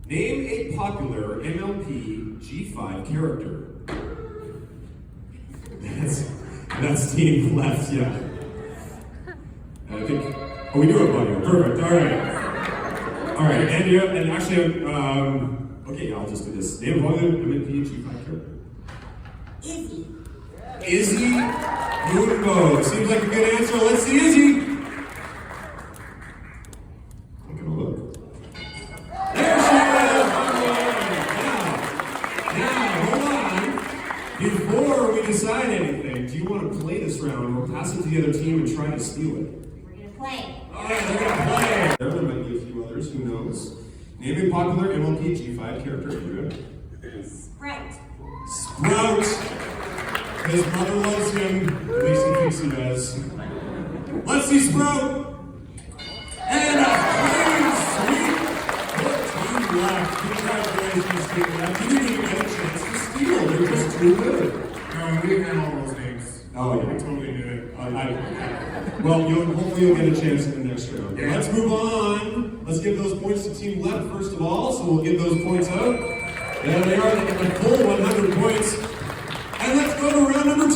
Name a popular MLP G5 character. That's team left, yeah. I think, oh, we do have audio, perfect, all right. All right, and actually, okay, I'll just do this. Name a popular MLP G5 character. Izzy Moonbo. Seems like a good answer. Let's see Izzy. I'm gonna look. There she is. Now, hold on. Before we decide anything, do you want to play this round or pass it to the other team and try to steal it? We're gonna play. All right, they're gonna play. There might be a few others. Who knows? Name a popular MLP G5 character. Andrea. Sprout. Sprout. His mother loves him, at least he thinks he does. Let's see Sprout! And a clean sweep! What team left? Congratulations, team left. You didn't even get a chance to steal, they're just too good. No, we had all those names. Oh, yeah. I totally did it. Well, hopefully you'll get a chance in the next round. Yeah. Let's move on. Let's give those points to team left first of all, so we'll give those points out. There they are, they get the full 100 points. And let's go to round number 2!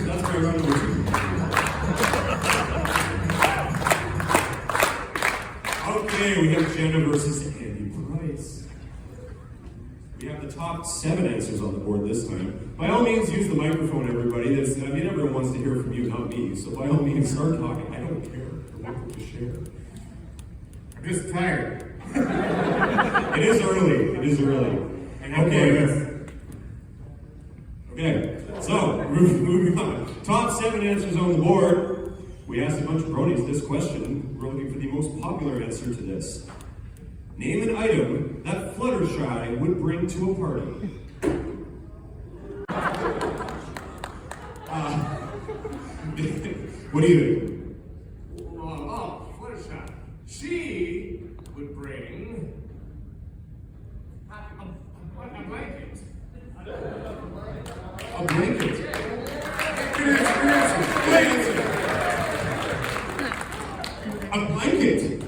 That's my round number 2. Okay, we have Jenna versus Andy Price. We have the top 7 answers on the board this time. By all means, use the microphone, everybody. Everyone wants to hear from you, not me. So by all means, start talking. I don't care. I want to share. I'm just tired. It is early. It is early. Okay, so moving on. Top 7 answers on the board. We asked a bunch of bronies this question. We're looking for the most popular answer to this. Name an item that Fluttershy would bring to a party. What do you think? Oh, Fluttershy. She would bring a blanket. A blanket. A blanket.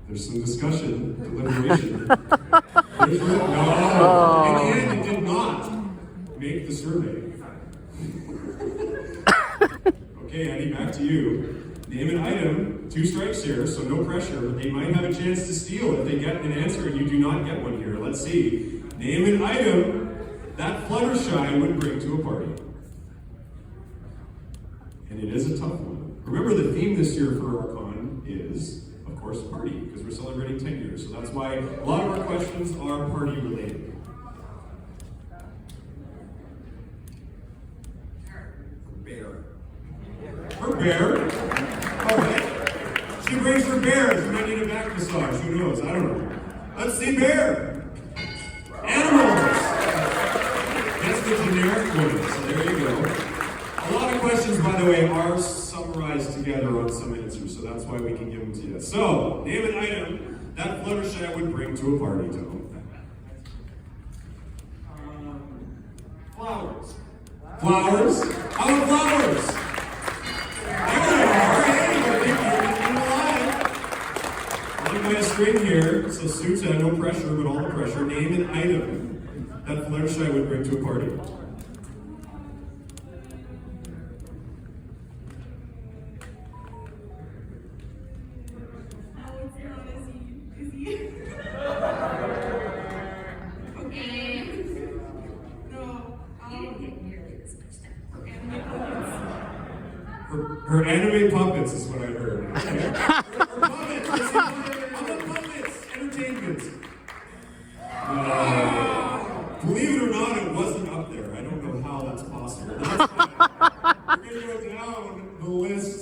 There's some discussion, deliberation. No. In the end, it did not make the survey. Okay, Andy, back to you. Name an item, 2 strikes here, so no pressure, but they might have a chance to steal if they get an answer and you do not get one here. Let's see. Name an item that Fluttershy would bring to a party. And it is a tough one. Remember, the theme this year for our con is, of course, party, because we're celebrating 10 years. So that's why a lot of our questions are party related. Bear. Her bear? Okay. She brings her bears. We might need a back massage. Who knows? I don't know. Let's see bear. Animals. That's the generic one. So there you go. A lot of questions, by the way, are summarized together on some answers, so that's why we can give them to you. So, name an item that Fluttershy would bring to a party, Tom. Flowers. Flowers? How about flowers? There they are. Hey, you're by a string here, so Suta, no pressure, but all the pressure. Name an item that Fluttershy would bring to a party. Her anime puppets is what I heard. Okay? Puppets! I'm a puppets! Entertainment! Believe it or not, it wasn't up there. I don't know how that's possible. That's fine. We're going to go down the list.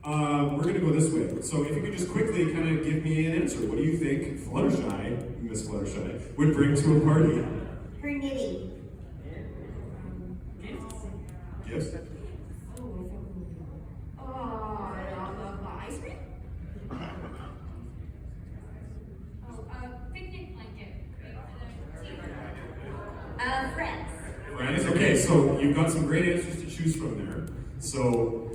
We're going to go this way. So if you could just quickly kind of give me an answer. What do you think Fluttershy, Miss Fluttershy, would bring to a party? Her knitting. Gifts? Ice cream? Picnic blanket. Friends. Friends? Okay, so you've got some great answers to choose from there. So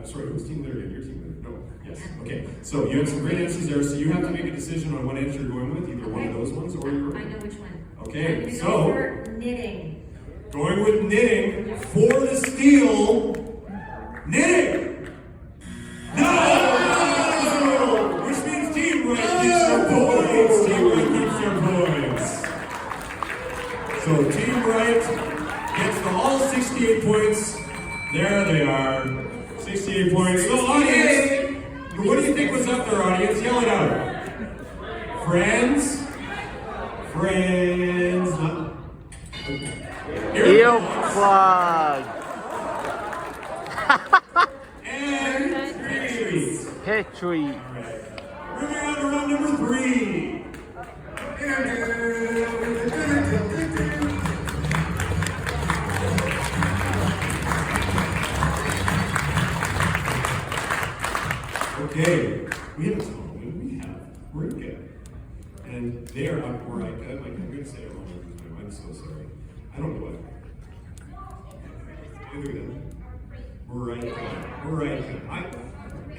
Sorry, who's team leader again? Your team leader? No. Yes. Okay. So you have some great answers there. So you have to make a decision on what answer you're going with, either one of those ones or your. I know which one. Okay. I'm So gonna go for knitting. going with knitting for the steal. Knitting. No. Which means team right keeps your points. Team right keeps your points. So team right gets the all 68 points. There they are. 68 points. So audience, what do you think was up there, audience? Yell it out. Friends. Friends. Earplug. And trees. Petri. All right. Moving on to round number 3. Okay, we have a song. We're good. And they are up right. I'm going to say it wrong every time. I'm so sorry. I don't know what. Look at them. We're right.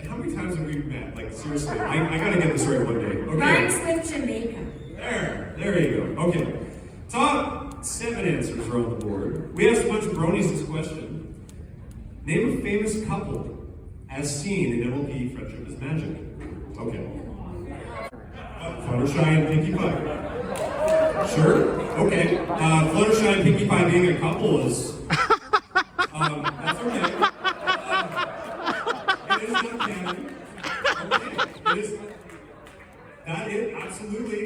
How many times have we met? Like, seriously, I got to get this right one day. Okay. Rhymes with Jamaica. There you go. Okay. Top 7 answers are on the board. We asked a bunch of bronies this question. Name a famous couple as seen in MLP Friendship is Magic. Okay. Fluttershy and Pinkie Pie. Sure? Okay. Fluttershy and Pinkie Pie being a couple is... that's okay. It is not canon. Okay. It is... That is, absolutely.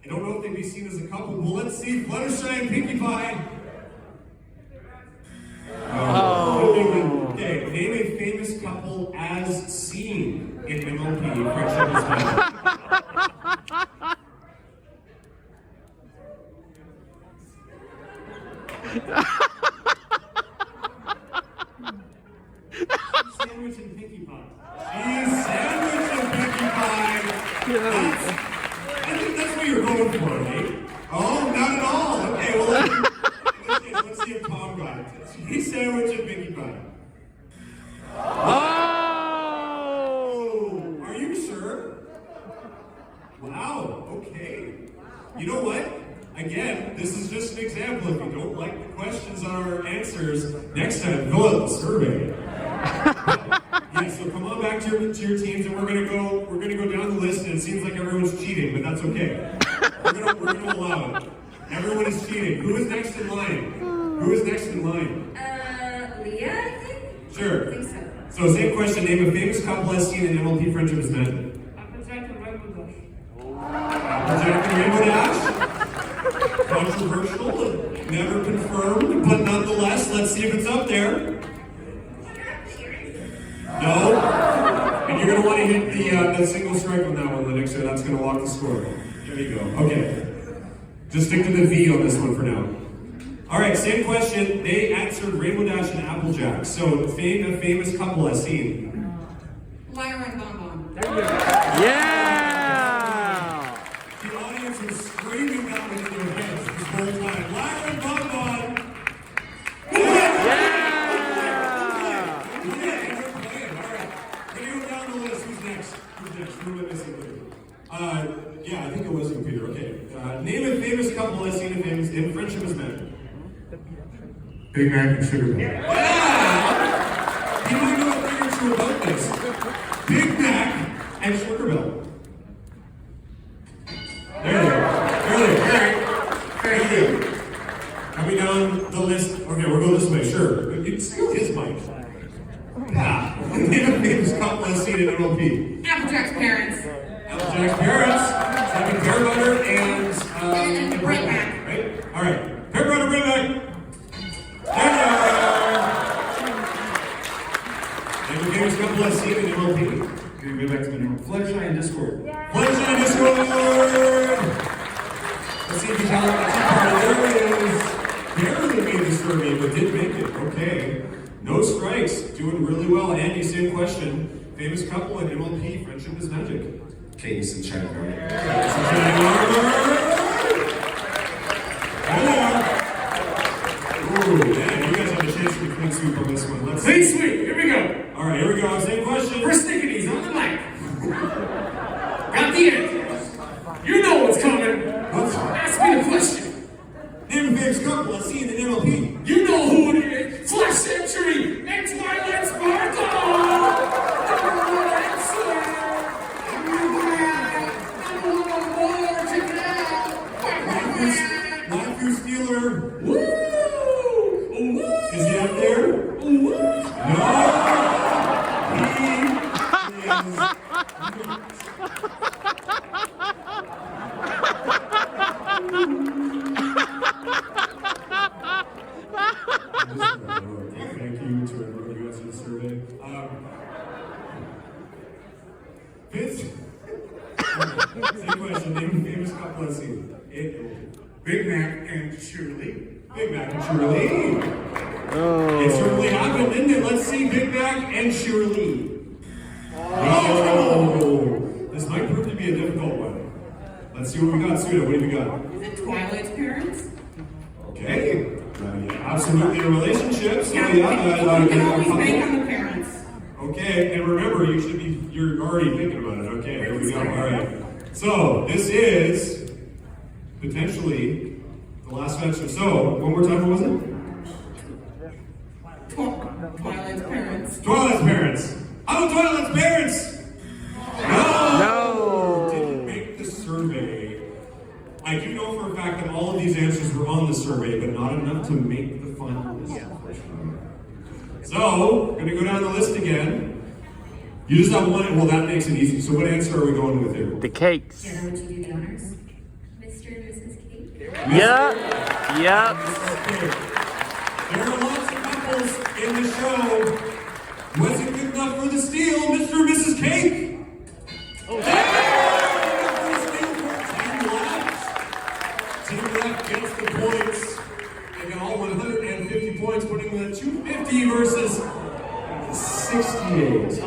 I don't know if they'd be seen as a couple. Well, let's see. Fluttershy and Pinkie Pie. Okay, name a famous couple as seen in MLP Friendship is Magic. Sandwich and Pinkie Pie. Cheese sandwich and Pinkie Pie. I think that's what you're going for, right? Oh, not at all. Okay, well, let's see if Tom got it. Cheese sandwich and Pinkie Pie. Oh! Are you sure? Wow, okay. You know what? Again, this is just an example. If you don't like the questions on our answers, next time, fill out the survey. Yeah, so come on back to your teams, and we're gonna go down the list, and it seems like everyone's cheating, but that's okay. We're gonna allow it. Everyone is cheating. Who is next in line? Leah, I think? Sure. I think so. So same question, name a famous couple as seen in MLP Friendship is Magic. Applejack and Rainbow Dash. Applejack and Rainbow Dash? Controversial, never confirmed, but nonetheless, let's see if it's up there. No? And you're going to want to hit the single strike on that one, Linux, so that's going to lock the score. There you go. Okay. Just stick to the V on this one for now. All right, same question. They answered Rainbow Dash and Applejack. So, a famous couple as seen. Lyra and Bon Bon. Yeah! The audience was screaming that one in their heads this whole time. Lyra and Bon Bon. Yeah! Who am I missing here? Yeah, I think it was a computer. Okay. Name a famous couple as seen in Friendship is Magic. Big Mac and Sugar Bill. Yeah! You might know a thing or two about this. Big Mac and Sugar Bill. There they are. Very good. Coming down the list. Okay, we'll go this way. Sure. It's his mic. Yeah. Name a famous couple as seen in MLP. Applejack's parents. Applejack's parents. Having pear butter and Bring Mac. Right? All right. Pear butter, bring back. There you are. And the famous couple as seen in MLP. Okay, go back to the normal. Fluttershy and Discord. Fluttershy and Discord. Let's see if you count that part. There it is. Barely made the survey, but did make it. Okay. No strikes. Doing really well. Andy, same question. Famous couple in MLP Friendship is Magic. Case and China Garden. Ooh, man, you guys have a chance to be clean sweep on this one. Let's Clean sweep. Here we go. All right, here persnicketies on the mic. Got the answers. You know what's coming. Ask me the question. Name a famous couple I see in the MLP. You know who it is. Flash Century and Twilight Sparkle. Waifu Stealer. Woo! Is he up there? Woo! No! Thank you to everyone who answered the survey. Vince? Same question. Name a famous couple I've seen. Big Mac and Shirley. Big Mac and Shirley. Oh. It certainly happened, didn't it? Let's see Big Mac and Shirley. Oh! This might prove to be a difficult one. Let's see what we got. Suda, what have you got? Is it Twilight's parents? Okay. Absolutely a relationship. So Yeah, yeah, we can always bank on the parents. okay, and remember, you're already thinking about it. Okay, there we go. All right. So this is potentially the last answer. So one more time, what was it? Twilight's parents. Twilight's parents. Oh, Twilight's parents. No. Didn't make the survey. I do know for a fact that all of these answers were on the survey, but not enough to make the final list. So, we're going to go down the list again. You just have one, well, that makes it easy. So, what answer are we going with here? The cakes. Jenna, would you do the honors? Mr. and Mrs. Cake? Yep. Yep. There are lots of couples in the show. Was it good enough for the steal, Mr. and Mrs. Cake? Team left gets the points. They got all 150 points, putting them at 250 versus 68.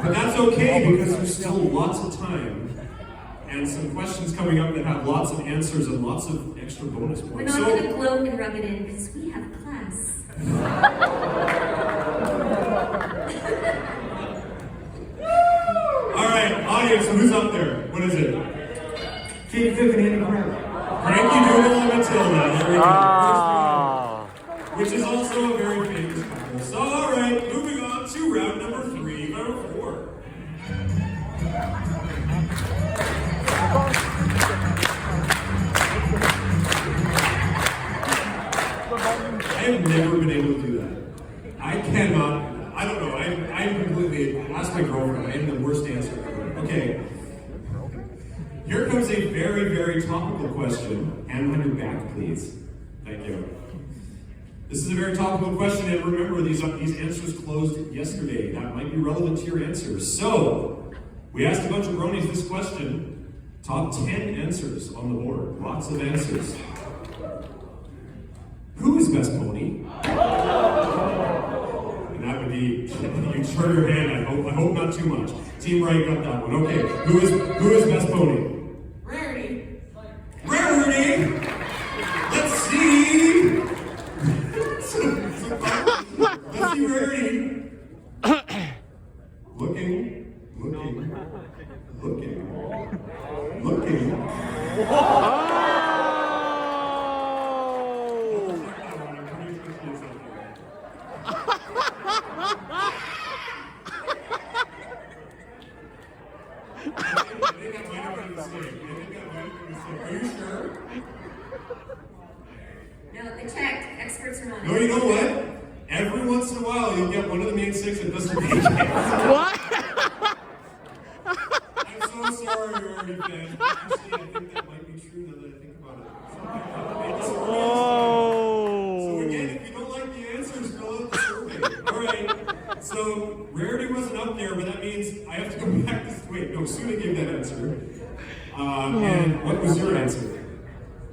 But that's okay because there's still lots of time and some questions coming up that have lots of answers and lots of extra bonus We're points. not going to gloat and rub it in because we have class. All right, audience, who's up there? What is it? Katie Cook and Andy Brown. Frankie Doodle and Matilda. There we go. Oh. Which is also a very famous couple. So, all right, moving on to round number 3, round 4. I have never been able to do that. I cannot. I don't know. I'm completely. Ask my girlfriend. I am the worst answer ever. Okay. Here comes a very, very topical question. Hand on your back, please. Thank you. This is a very topical question, and remember, these answers closed yesterday. That might be relevant to your answers. So, we asked a bunch of bronies this question. Top 10 answers on the board. Lots of answers. Who is best pony? And that would be, you turn your hand, I hope not too much. Team Right got that one. Okay, who is best pony? Rarity. Rarity! Let's see! Let's see Rarity. Looking. Oh. Are you sure? No, they checked. Experts are on No, it. you know what? Every once in a while, you'll get one of the main 6 that doesn't make it. What? I'm so sorry, Rarity fan. Actually, I think that might be true now that I think about it. So Oh. again, if you don't like the answers, fill out the survey. All right. So Rarity wasn't up there, but that means I have to go back to wait. No, Suna gave that answer. And what was your answer?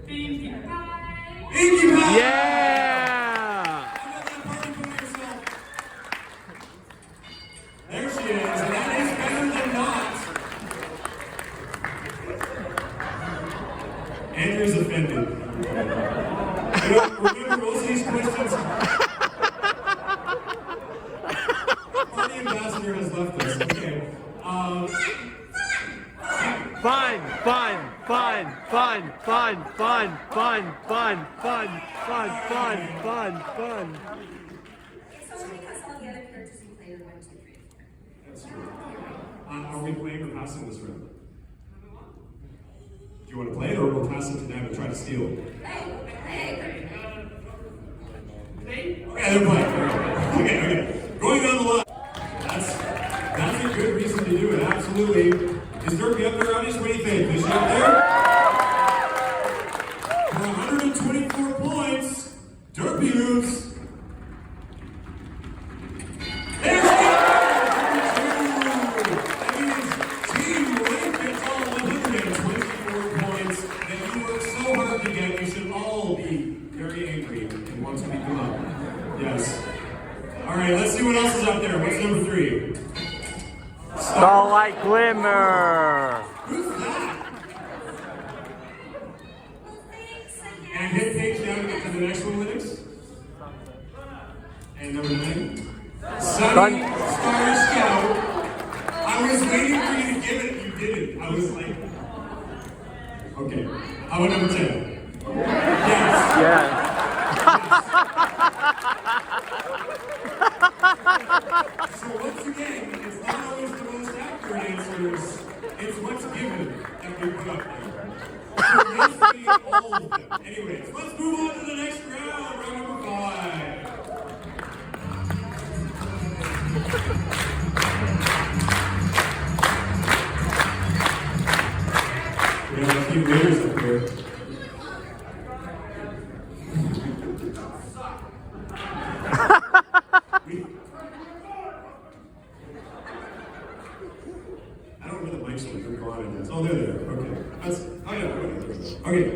Pinkie Pie. Pinkie Pie! Yeah. How about that party for yourself? There she is, and that is better than not. Andrew's offended. You know, remember most of these questions. Party ambassador has left left us. Okay. Fun. It's only because all the other characters you play are 1, 2, 3, 4. That's true. Are we playing or passing this round? Do you want to play it, or we'll pass it to them and try to steal? Hey. Okay, they're playing. Okay. Going down the line. That's a good reason to do it, absolutely. Is Derpy up there, audience? What do you think? Is she up there? For 124 points, Derpy moves. There she is! That means Team Link gets all 124 points that you worked so hard to get. You should all be very angry and want to beat them up. Yes. All right, let's see what else is up there. What's number 3? Starlight Glimmer. Who's that? Well, thanks, I guess. And hit page down to get to the next one, Linux. And number 9. Sunny Star Scout. I was waiting for you to give it. You didn't. I was like, okay. How about number 10? Yes. Yeah. So once again, it's not always the most accurate answers. It's what's given that we put up there. So basically all of them. Anyways, let's move on to the next round. Round number 5. We have a few winners up here. I don't know where the mics are. They're gone in this. Oh, they're there. Okay. Okay.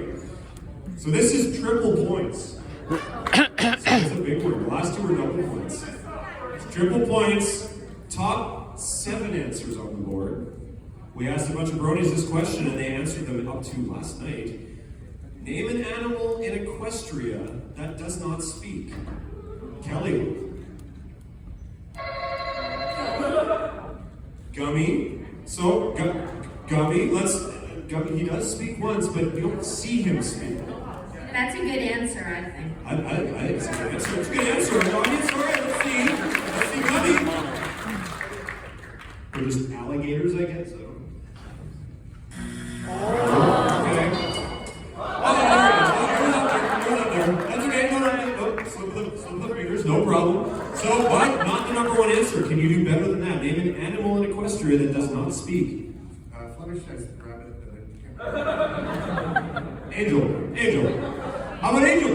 So this is triple points. So it's a big one. The last 2 are double points. It's triple points. Top 7 answers on the board. We asked a bunch of bronies this question, and they answered them up to last night. Name an animal in Equestria that does not speak. Kelly. Gummy. So, Gummy, Gummy, he does speak once, but you don't see him speak. That's a good answer, I think. I think it's a good answer. It's a good answer. Audience, all right, let's see. Let's see, Gummy. They're just alligators, I guess. I don't know. Okay. That's okay. No. Slip the fingers. No problem. So, but not the number 1 answer. Can you do better than that? Name an animal in Equestria that does not speak. Fluttershy's rabbit. Angel. How about Angel?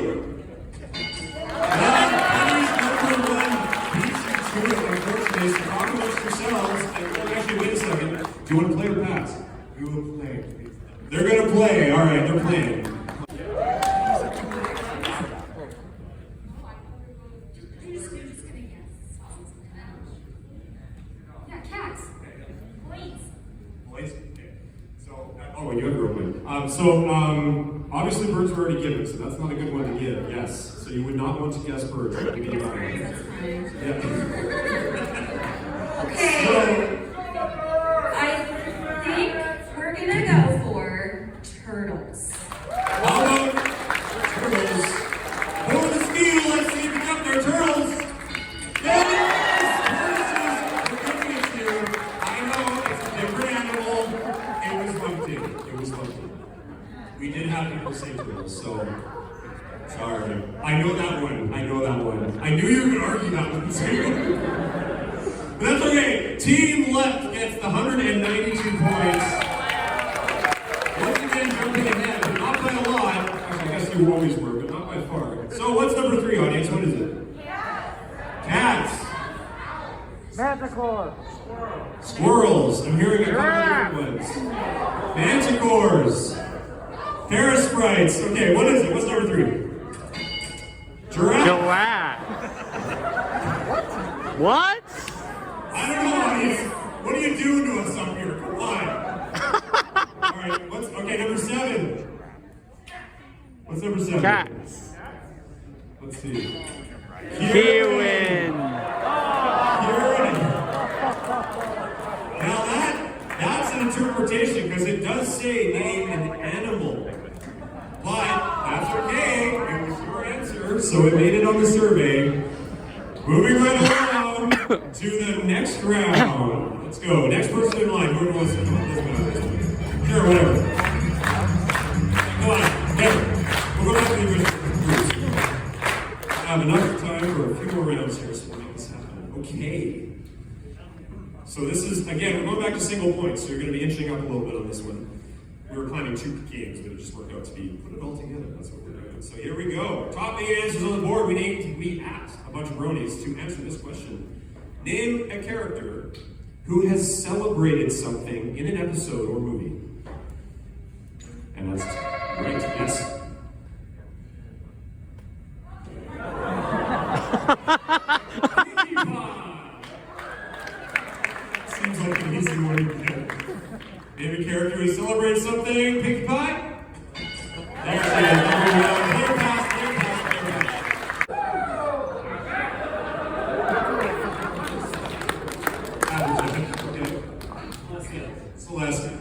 Number 1. Beats you to it, unfortunately. So talk amongst yourselves. And actually, wait a second. Do you want to play or pass? We will play. They're going to play. All right, they're playing. You're just gonna guess. Yeah, cats. Boys? Okay. So, oh, you have your own one. Obviously birds were already given, so that's not a good one to give. Yes. So you would not want to guess birds. I have to give you that one. That's fine. Yeah. Okay. So, I think we're gonna go for turtles. how about turtles? Over the steel, let's see if you got their turtles. Yes! Tortoises! We're giving it to you. I know, it's a different animal. It was lumpy. We did have people say turtles, so sorry. I know that one. I knew you were going to argue that one too. But that's okay. Team left gets the 192 points. Once again, jumping ahead, but not by a lot. I guess you always were, but not by far. So what's number 3, audience? What is it? Cats. Manticore. Squirrels. I'm hearing a couple different ones. Manticores. Parasprites. Okay, what is it? What's number 3? Giraffe. Giraffe. What? I don't know, audience. What are you doing to us up here? Come on. All right. Okay? Number 7. What's number 7? Cats. Let's see. Kiwin. Kieran. Now that's an interpretation because it does say name an animal. But that's okay. It was your answer, so it made it on the survey. Moving right along to the next round. Let's go. Next person in line. Whoever wants to come on. Let's go. Sure, whatever. Come on. Never. We'll go back to the original. I have enough time for a few more rounds here, so we'll make this happen. Okay. So this is, again, we're going back to single points, so you're going to be inching up a little bit on this one. We were planning 2 games, but it just worked out to be put it all together. That's what we're doing. So here we go. Top 8 answers on the board. We asked a bunch of bronies to answer this question. Name a character who has celebrated something in an episode or movie. And that's right. Yes. Seems like an easy one to get. Name a character who celebrates something. Pinkie Pie? There she is. Clear pass, clear pass, clear pass. Okay. Celeste.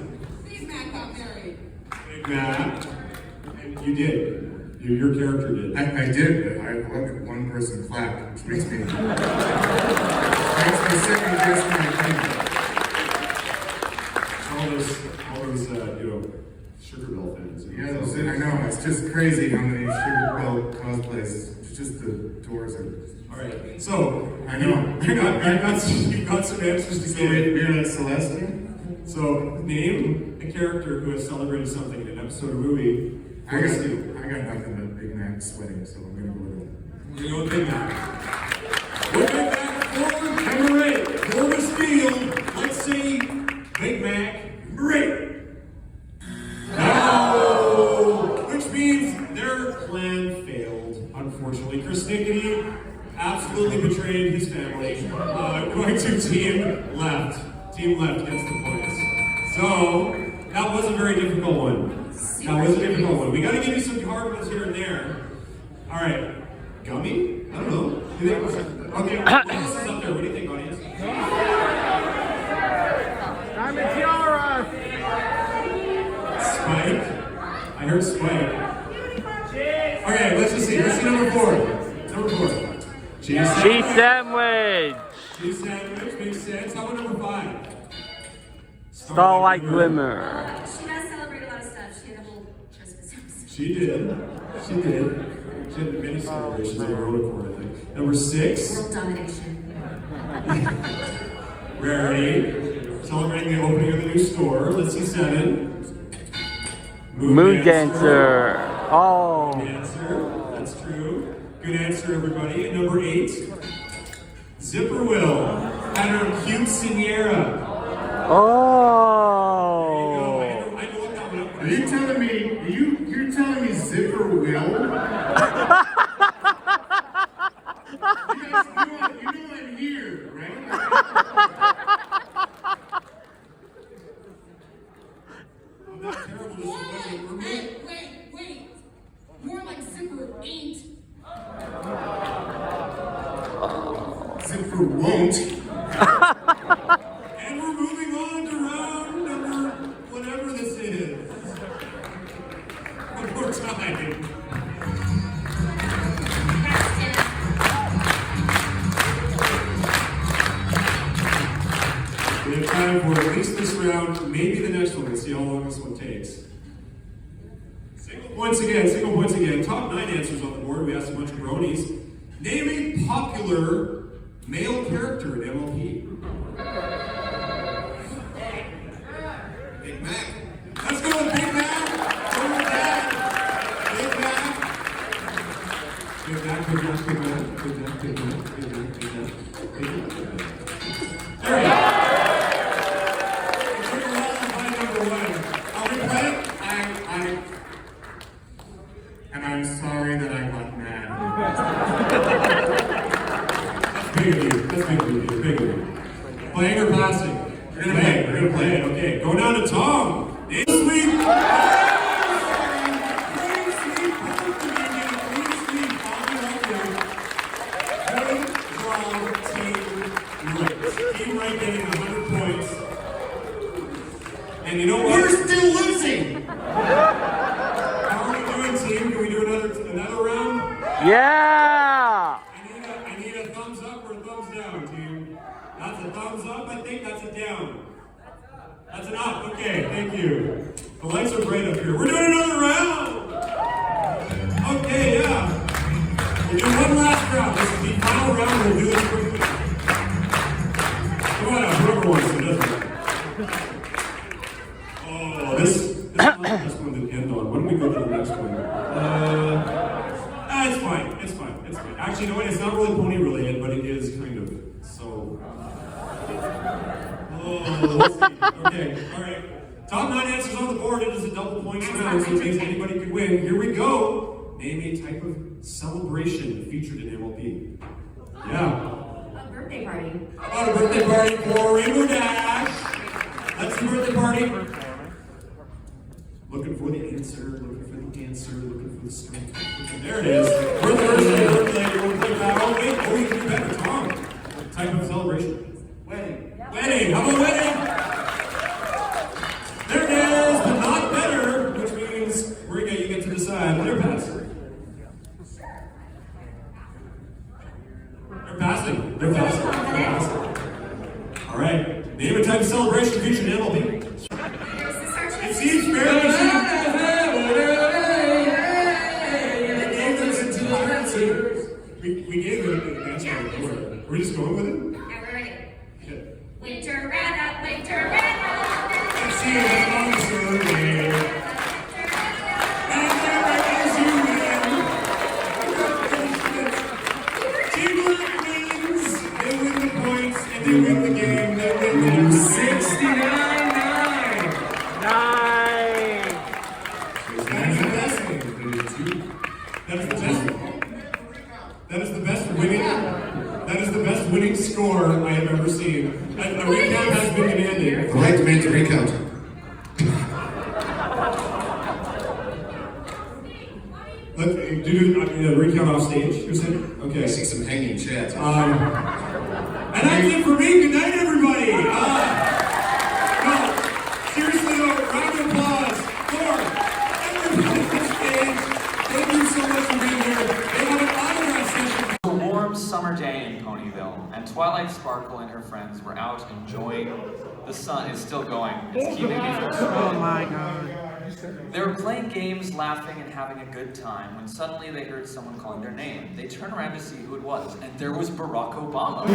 Big Mac got married. Big Mac. And you did. Your character did. I did, but I love it. One person clapped, which makes me second guess my opinion. All those, Sugar Bell fans. Yeah, I know. It's just crazy how many Sugar Bell cosplays. It's just the doors are. All right. So I know. You got some answers to give. Yeah, Celeste. So name a character who has celebrated something in an episode or movie. I got nothing but Big Mac sweating, so I'm gonna go with it. We're going to go with Big Mac. We're going back forward. Number 8. For this field, let's see Big Mac number 8. No! Which means their plan failed. Unfortunately, Chris Nickety absolutely betrayed his family. Going to team left. Team left gets the points. So, that was a very difficult one. That was a difficult one. We got to give you some hard ones here and there. All right. Gummy? I don't know. Okay, what else is up there? What do you think, audience? Diamond Tiara! Spike. I heard Spike. Okay, let's just see. Let's see number 4. Number 4. Cheese sandwich! Cheese sandwich makes sense. How about number 5? Starlight Glimmer. She does celebrate a lot of stuff. She had a whole Christmas episode. She did. She had many celebrations of her own accord, I think. Number 6. World domination. Rarity. Celebrating the opening of the new store. Let's see 7. Moon Dancer. Oh. Good answer. That's true. Good answer, everybody. And number 8. Zipper Will. And her cute Sierra. Oh. There you go. I know what that one up. Are you telling me you're telling me Zipper will? You know I'm here, right? I'm not terrible. This is what we're Wait. More like Zipper ain't. Zipper won't. And we're moving on to round number whatever this is. One more time. We have time for at least this round, maybe the next one. We'll see how long this one takes. Single points again. Top 9 answers on the board. We asked a bunch of bronies. Name a popular male character in MLP. Big Mac. Let's go with Big Mac. Go with that. Big Mac. Big Mac. There we go. And I'm sorry that I got mad. That's big of you. That's big of you. Playing or passing? We're gonna play it. Okay, go down to Tom. This week. Team right getting 100 points. And you know what? We're still losing! How are we doing, team? Can we do another round? Yeah! I need a thumbs up or a thumbs down, team. That's a thumbs up, I think. That's a down. That's an up. Okay, thank you. The lights are bright up here. We're doing another round! Okay, yeah. We'll do one last round. This is the final round. We'll do this quickly. Come on out, whoever wants to, doesn't it? Oh, this is not the best one to end on. Why don't we go to the next one? It's fine. It's fine. It's fine. Actually, you know what? It's not really pony related, but it is kind of. So. Oh, let's see. Okay, all right. Top 9 answers on the board. It is a double points round, so it means anybody could win. Here we go. Name a type of celebration featured in MLP. Yeah. A birthday party. How about a birthday party for Rainbow Dash? Let's do birthday party. Looking for the answer, looking for the answer, looking for the strength. There it is. Birthday. Oh, wait. Oh, you can do better. Tom. Type of celebration. Wedding. Wedding. How about wedding? There it is, but not better, which means you get to decide. They're passing. They're passing. They're passing. All right. Name a type of celebration featured in MLB. It seems fairly simple. We gave it an answer before. We're just going with it? Yeah, we're ready. Yeah. Winter red up, winter red up. Let's see if it's on the survey. And there is you win. Teamwork wins. They win the points and they win the game. They win the 69-9. Nice! That is the best thing. That is the best. That is the best winning. That is the best winning score I have ever seen. A recount has been demanded. The right demand to recount. Do a recount off stage, you're saying? Okay. I see some hanging chads. And that's it for me. Good night, everybody. No, seriously though, round of applause for everybody on stage. Thank you so much for being here. They have an autograph session. A warm summer day in Ponyville, and Twilight Sparkle and her friends were out enjoying. The sun is still going. It's keeping me from sweating. Oh my god. They were playing games, laughing, and having a good time when suddenly they heard someone calling their name. They turned around to see who it was, and there was Barack Obama.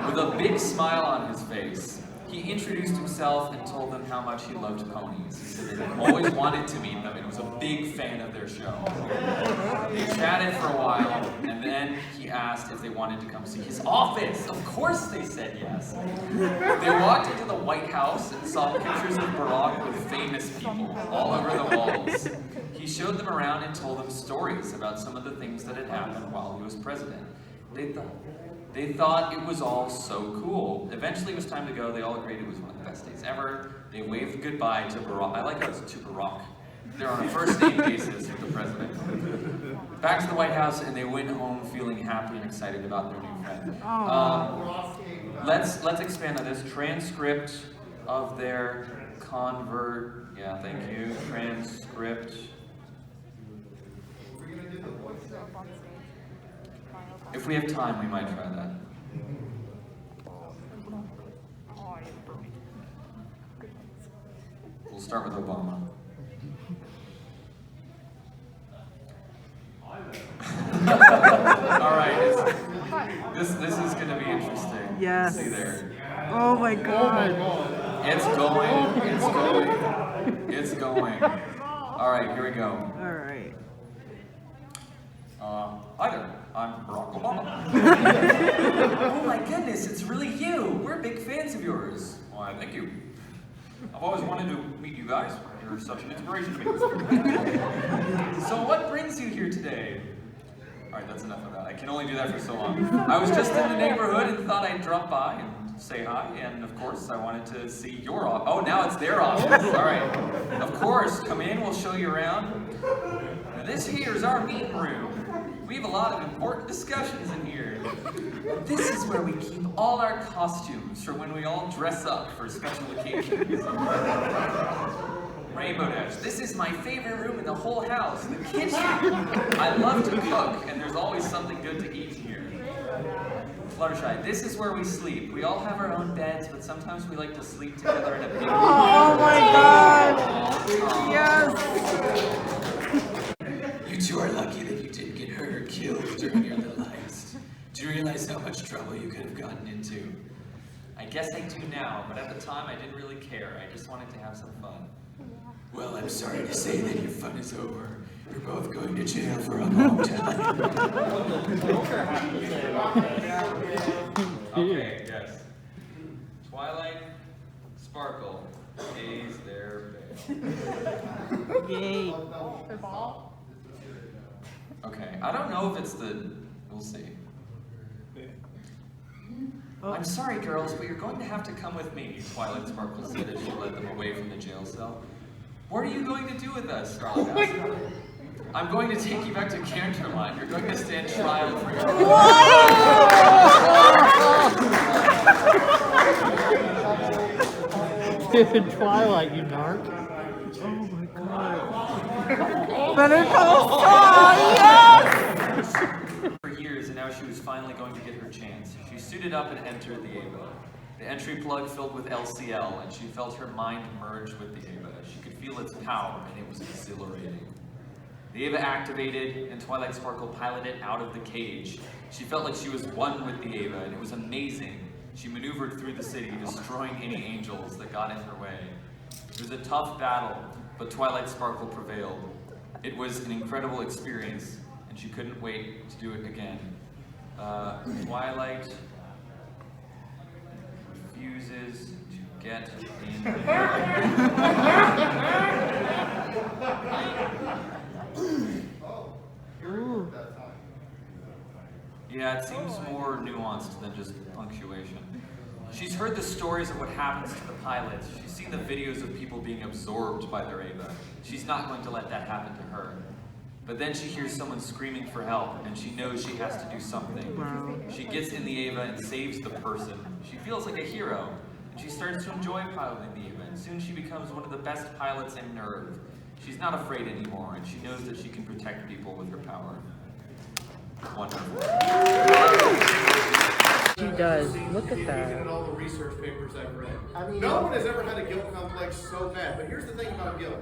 With a big smile on his face, he introduced himself and told them how much he loved ponies. He said that he always wanted to meet them and was a big fan of their show. They chatted for a while, and then he asked if they wanted to come see his office. Of course they said yes. They walked into the White House and saw pictures of Barack with famous people all over the walls. He showed them around and told them stories about some of the things that had happened while he was president. They thought it was all so cool. Eventually it was time to go. They all agreed it was one of the best days ever. They waved goodbye to Barack. I like how it's to Barack. They're on a first name basis with the president. Back to the White House, and they went home feeling happy and excited about their new friend. Let's expand on this. Transcript of their convert. Yeah, thank you. Transcript. If we have time, we might try that. We'll start with Obama. All right, this is going to be interesting. Yes. See there. Oh my god. It's going. It's going. It's going. All right, here we go. All right. Hi there. I'm Barack Obama. Oh my goodness, it's really you. We're big fans of yours. Why, thank you. I've always wanted to meet you guys. You're such an inspiration to me. So what brings you here today? All right, that's enough of that. I can only do that for so long. I was just in the neighborhood and thought I'd drop by and say hi. And of course, I wanted to see your office. Oh, now it's their office. All right. Of course, come in. We'll show you around. Now, this here is our meeting room. We have a lot of important discussions in here. This is where we keep all our costumes for when we all dress up for special occasions. Rainbow Dash, this is my favorite room in the whole house, the kitchen. I love to cook, and there's always something good to eat here. Fluttershy, this is where we sleep. We all have our own beds, but sometimes we like to sleep together in a big room. Oh my god! Yes! You two are lucky that you didn't get hurt or killed during your little heist. Do you realize how much trouble you could have gotten into? I guess I do now, but at the time I didn't really care. I just wanted to have some fun. Well, I'm sorry to say that your fun is over. You're both going to jail for a long time. Okay, yes. Twilight Sparkle pays their bail. Yay. Okay, I don't know if it's the... We'll see. I'm sorry, girls, but you're going to have to come with me, Twilight Sparkle said as she led them away from the jail cell. What are you going to do with us, Scarlet asked. I'm going to take you back to Canterline. You're going to stand trial for your... Dude, Twilight, you narc. Oh my god. Better Call Saul, yes! For years, and now she was finally going to get her chance. She suited up and entered the Ava. The entry plug filled with LCL, and she felt her mind merge with the Ava. She could feel its power, and it was exhilarating. The Ava activated, and Twilight Sparkle piloted out of the cage. She felt like she was one with the Ava, and it was amazing. She maneuvered through the city, destroying any angels that got in her way. It was a tough battle, but Twilight Sparkle prevailed. It was an incredible experience, and she couldn't wait to do it again. Twilight refuses to get in. Yeah, it seems more nuanced than just punctuation. She's heard the stories of what happens to the pilots. She's seen the videos of people being absorbed by their Ava. She's not going to let that happen to her. But then she hears someone screaming for help, and she knows she has to do something. Wow. She gets in the Ava and saves the person. She feels like a hero, and she starts to enjoy piloting the Ava, and soon she becomes one of the best pilots in Nerve. She's not afraid anymore, and she knows that she can protect people with her power. Wonderful. She does. Look at Even that. in all the research papers I've read. No one has ever had a guilt complex so bad. But here's the thing about guilt.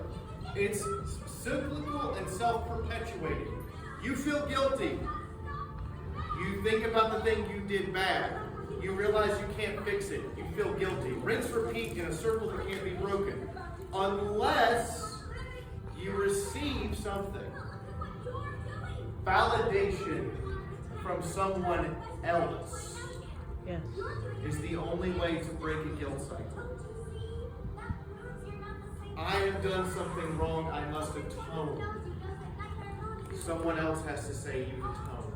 It's cyclical and self-perpetuating. You feel guilty. You think about the thing you did bad. You realize you can't fix it. You feel guilty. Rinse, repeat in a circle that can't be broken. Unless you receive something. Validation from someone else. Yes. Is the only way to break a guilt cycle. I have done something wrong, I must atone. Someone else has to say you've atoned.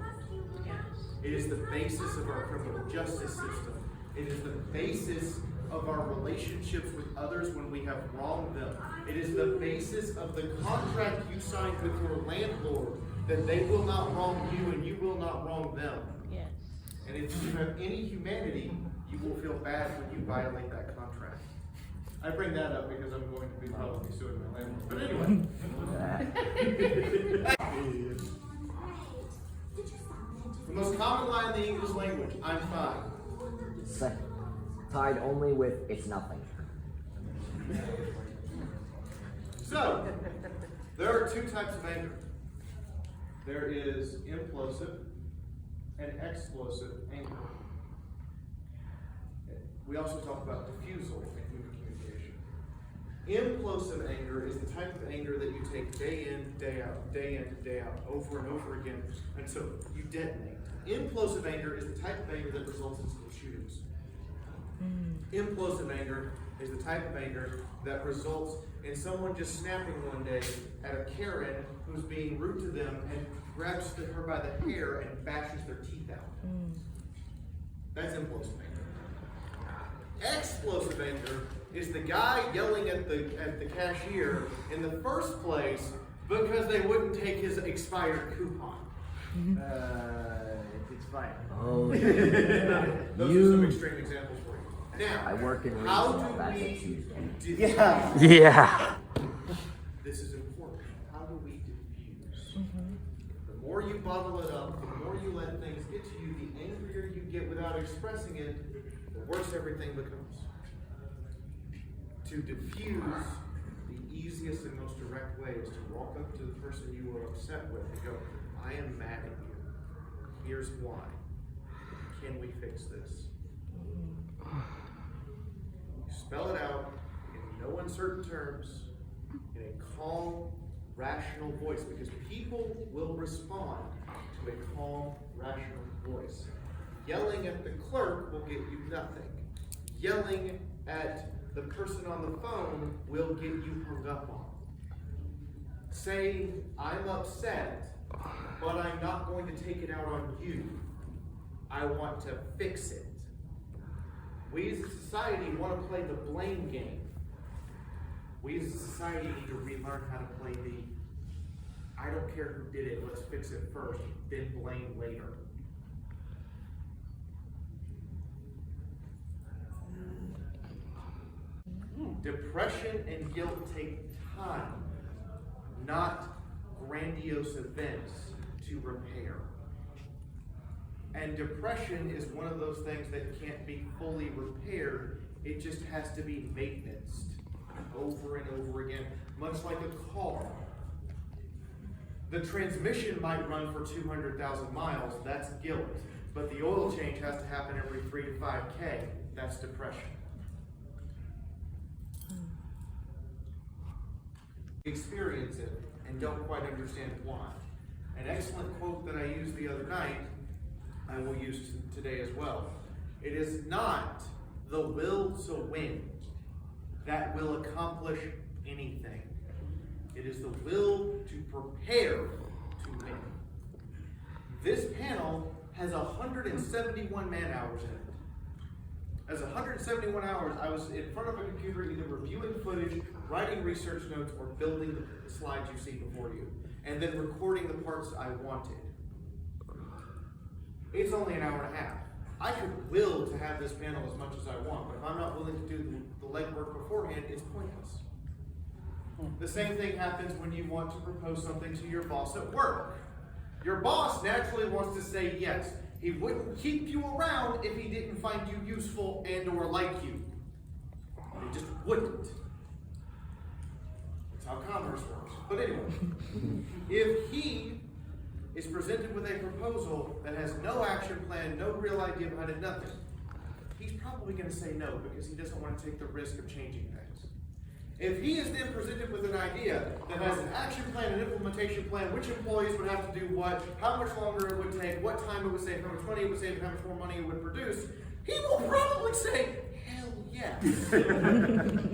It is the basis of our criminal justice system. It is the basis of our relationships with others when we have wronged them. It is the basis of the contract you signed with your landlord that they will not wrong you and you will not wrong them. Yes. And if you have any humanity, you will feel bad when you violate that contract. I bring that up because I'm going to be probably suing my landlord. But anyway. The most common line in the English language, I'm fine. Second, tied only with it's nothing. So, there are two types of anger. There is implosive and explosive anger. We also talk about diffusal in human communication. Implosive anger is the type of anger that you take day in, day out, over and over again until you detonate. Implosive anger is the type of anger that results in school shootings. Implosive anger is the type of anger that results in someone just snapping one day at a Karen who's being rude to them and grabs her by the hair and bashes their teeth out. That's implosive anger. Explosive anger is the guy yelling at the cashier in the first place because they wouldn't take his expired coupon. It's fine. Oh, yeah. Those are some extreme examples for you. Now, I work in how retail. do That's a we Tuesday. diffuse? Yeah. This is important. How do we diffuse? The more you bottle it up, the more you let things get to you, the angrier you get without expressing it, the worse everything becomes. To diffuse, the easiest and most direct way is to walk up to the person you were upset with and go, I am mad at you. Here's why. Can we fix this? Spell it out in no uncertain terms, in a calm, rational voice, because people will respond to a calm, rational voice. Yelling at the clerk will get you nothing. Yelling at the person on the phone will get you hung up on. Saying, I'm upset, but I'm not going to take it out on you. I want to fix it. We as a society want to play the blame game. We as a society need to relearn how to play the I don't care who did it, let's fix it first, then blame later. Depression and guilt take time, not grandiose events to repair. And depression is one of those things that can't be fully repaired. It just has to be maintenanced over and over again, much like a car. The transmission might run for 200,000 miles, that's guilt. But the oil change has to happen every 3 to 5K, that's depression. Experience it and don't quite understand why. An excellent quote that I used the other night, I will use today as well. It is not the will to win that will accomplish anything. It is the will to prepare to win. This panel has 171 man hours in it. As 171 hours, I was in front of a computer either reviewing footage, writing research notes, or building the slides you see before you, and then recording the parts I wanted. It's only an hour and a half. I could will to have this panel as much as I want, but if I'm not willing to do the legwork beforehand, it's pointless. The same thing happens when you want to propose something to your boss at work. Your boss naturally wants to say yes. He wouldn't keep you around if he didn't find you useful and or like you. He just wouldn't. That's how commerce works. But anyway, if he is presented with a proposal that has no action plan, no real idea behind it, nothing, he's probably going to say no because he doesn't want to take the risk of changing things. If he is then presented with an idea that has an action plan, an implementation plan, which employees would have to do what, how much longer it would take, what time it would save, how much money it would save, and how much more money it would produce, he will probably say, hell yes. The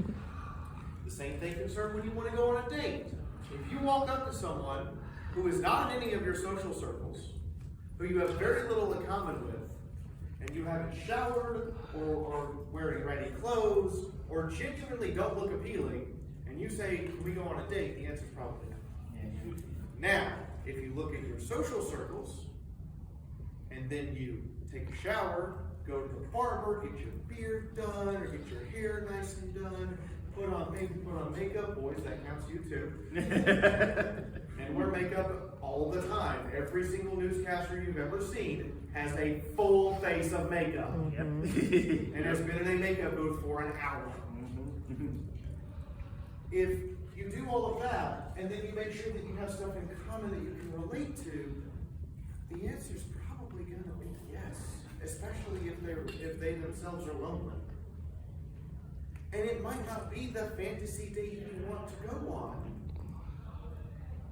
same thing concerns when you want to go on a date. If you walk up to someone who is not in any of your social circles, who you have very little in common with, and you haven't showered or wearing ready clothes, or genuinely don't look appealing, and you say, can we go on a date? The answer is probably no. Now, if you look at your social circles, and then you take a shower, go to the barber, get your beard done, or get your hair nice and done, put on makeup, boys, that counts you too. And wear makeup all the time. Every single newscaster you've ever seen has a full face of makeup. And has been in a makeup booth for an hour. If you do all of that, and then you make sure that you have stuff in common that you can relate to, the answer is probably going to be yes, especially if they themselves are lonely. And it might not be the fantasy date you want to go on,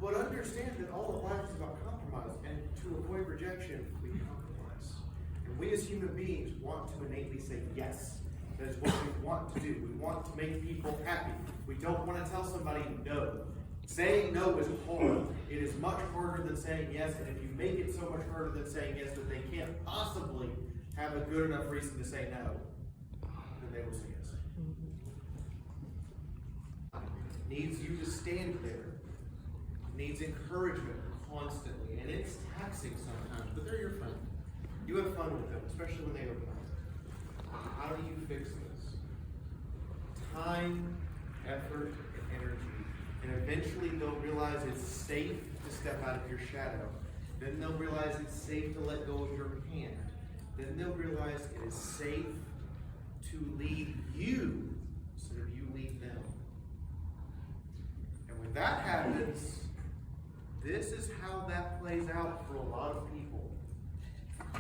but understand that all of life is about compromise, and to avoid rejection, we compromise. And we as human beings want to innately say yes. That is what we want to do. We want to make people happy. We don't want to tell somebody no. Saying no is hard. It is much harder than saying yes, and if you make it so much harder than saying yes that they can't possibly have a good enough reason to say no, then they will say yes. Needs you to stand there. Needs encouragement constantly, and it's taxing sometimes, but they're your friend. You have fun with them, especially when they open up. How do you fix this? Time, effort, and energy. And eventually they'll realize it's safe to step out of your shadow. Then they'll realize it's safe to let go of your hand. Then they'll realize it is safe to lead you instead of you lead them. And when that happens, this is how that plays out for a lot of people.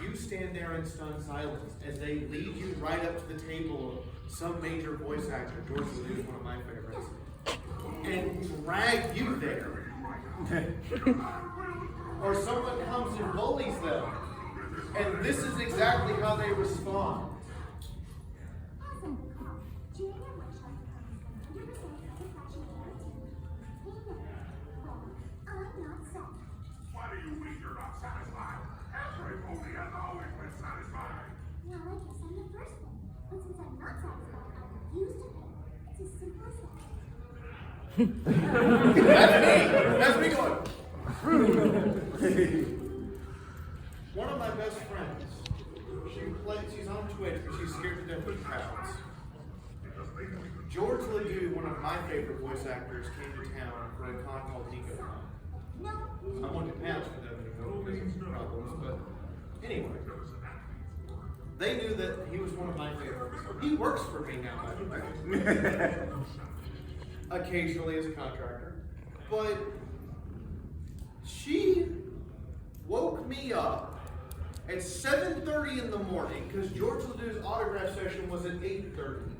You stand there in stunned silence as they lead you right up to the table of some major voice actor, George Ledoux is one of my favorites, and drag you there. Or someone comes and bullies them. And this is exactly how they respond. Why do you think you're not satisfied? Every pony has always been satisfied. Well, I guess I'm the first one. But since I'm not satisfied, I refuse to pay. It's as simple as that. That's me going. One of my best friends, she's on Twitch, but she's scared to death of crowds. George Ledoux, one of my favorite voice actors, came to town for a con called NicoCon. I went to pounds for them to go because of problems, but anyway. They knew that he was one of my favorites. He works for me now, by the way. Occasionally as a contractor. But she woke me up at 7:30 in the morning because George Ledoux's autograph session was at 8:30.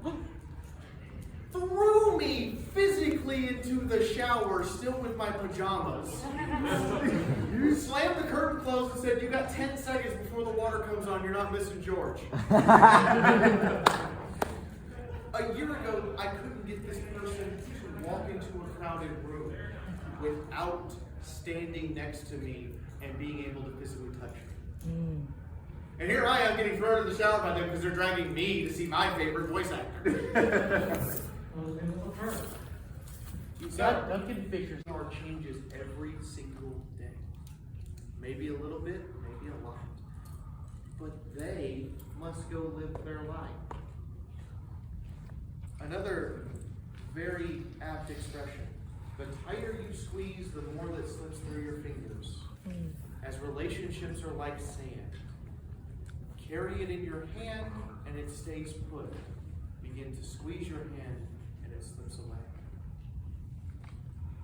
Threw me physically into the shower, still with my pajamas. Slammed the curtain closed and said, "You got 10 seconds before the water comes on. You're not missing George." A year ago, I couldn't get this person to walk into a crowded room without standing next to me and being able to physically touch me. And here I am getting thrown in the shower by them because they're dragging me to see my favorite voice actor. Duncan Fisher's Our changes every single day. Maybe a little bit, maybe a lot. But they must go live their life. Another very apt expression. The tighter you squeeze, the more that slips through your fingers. As relationships are like sand. Carry it in your hand and it stays put. Begin to squeeze your hand and it slips away.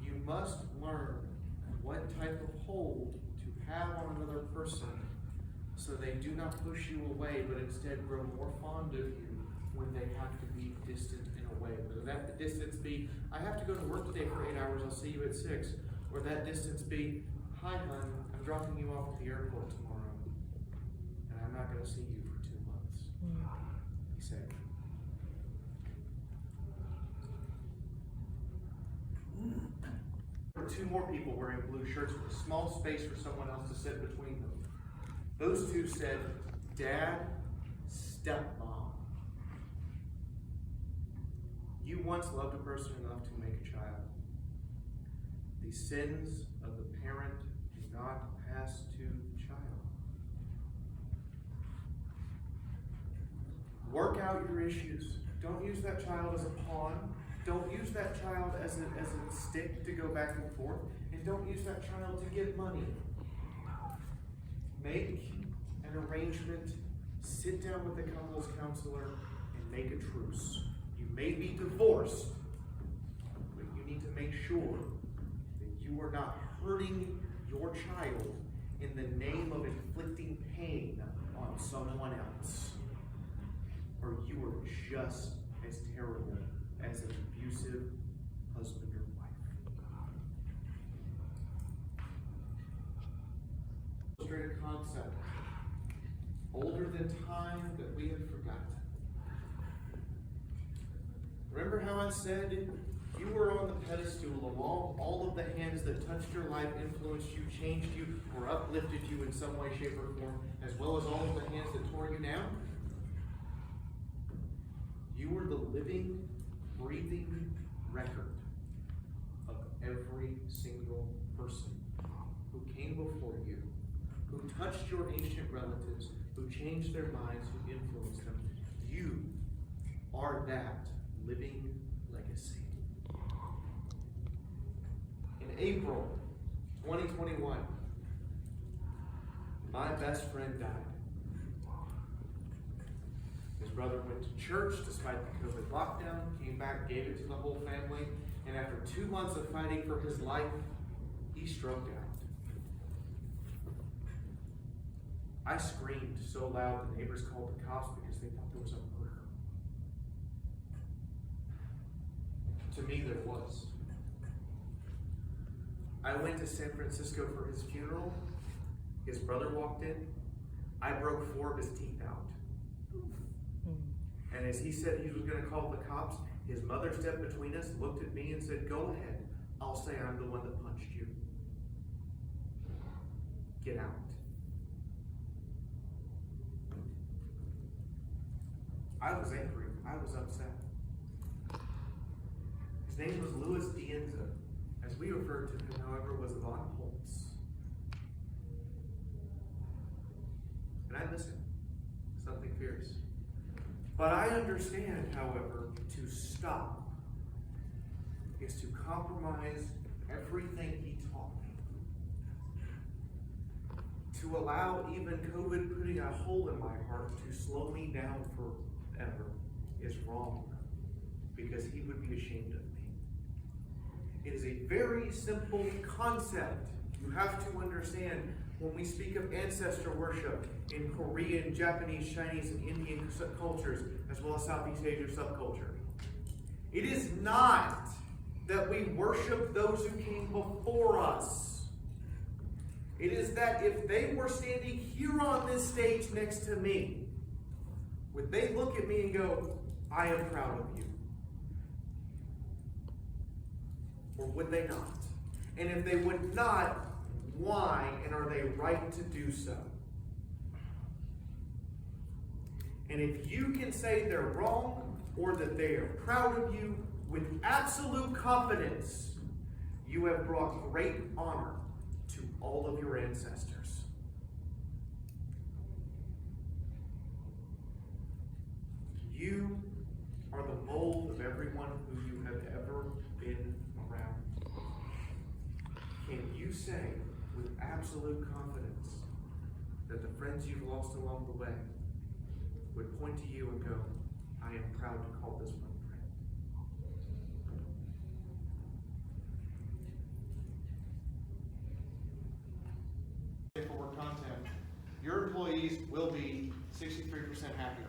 You must learn what type of hold to have on another person so they do not push you away, but instead grow more fond of you when they have to be distant in a way. Whether that distance be, I have to go to work today for 8 hours, I'll see you at 6. Or that distance be, hi hon, I'm dropping you off at the airport tomorrow. And I'm not going to see you for 2 months. Be safe. There were 2 more people wearing blue shirts with a small space for someone else to sit between them. Those 2 said, Dad, stepmom. You once loved a person enough to make a child. The sins of the parent do not pass to the child. Work out your issues. Don't use that child as a pawn. Don't use that child as a stick to go back and forth. And don't use that child to get money. Make an arrangement. Sit down with the couples counselor and make a truce. You may be divorced, but you need to make sure that you are not hurting your child in the name of inflicting pain on someone else. Or you are just as terrible as an abusive husband or wife. Illustrated concept. Older than time that we have forgotten. Remember how I said you were on the pedestal of all of the hands that touched your life, influenced you, changed you, or uplifted you in some way, shape, or form, as well as all of the hands that tore you down? You were the living, breathing record of every single person who came before you, who touched your ancient relatives, who changed their minds, who influenced them. You are that living legacy. In April 2021, my best friend died. His brother went to church despite the COVID lockdown, came back, gave it to the whole family, and after 2 months of fighting for his life, he stroked out. I screamed so loud the neighbors called the cops because they thought there was a murder. To me, there was. I went to San Francisco for his funeral. His brother walked in. I broke 4 of his teeth out. And as he said he was going to call the cops, his mother stepped between us, looked at me and said, "Go ahead. I'll say I'm the one that punched you. Get out." I was angry. I was upset. His name was Louis Dienza. As we referred to him, however, was Von Holtz. And I miss him. Something fierce. But I understand, however, to stop is to compromise everything he taught me. To allow even COVID putting a hole in my heart to slow me down forever is wrong, because he would be ashamed of me. It is a very simple concept. You have to understand when we speak of ancestor worship in Korean, Japanese, Chinese, and Indian cultures, as well as Southeast Asian subculture. It is not that we worship those who came before us. It is that if they were standing here on this stage next to me, would they look at me and go, "I am proud of you"? Or would they not? And if they would not, why, and are they right to do so? And if you can say they're wrong or that they are proud of you with absolute confidence, you have brought great honor to all of your ancestors. You are the mold of everyone who you have ever been around. Can you say with absolute confidence that the friends you've lost along the way would point to you and go, "I am proud to call this one friend"? For work content, your employees will be 63% happier.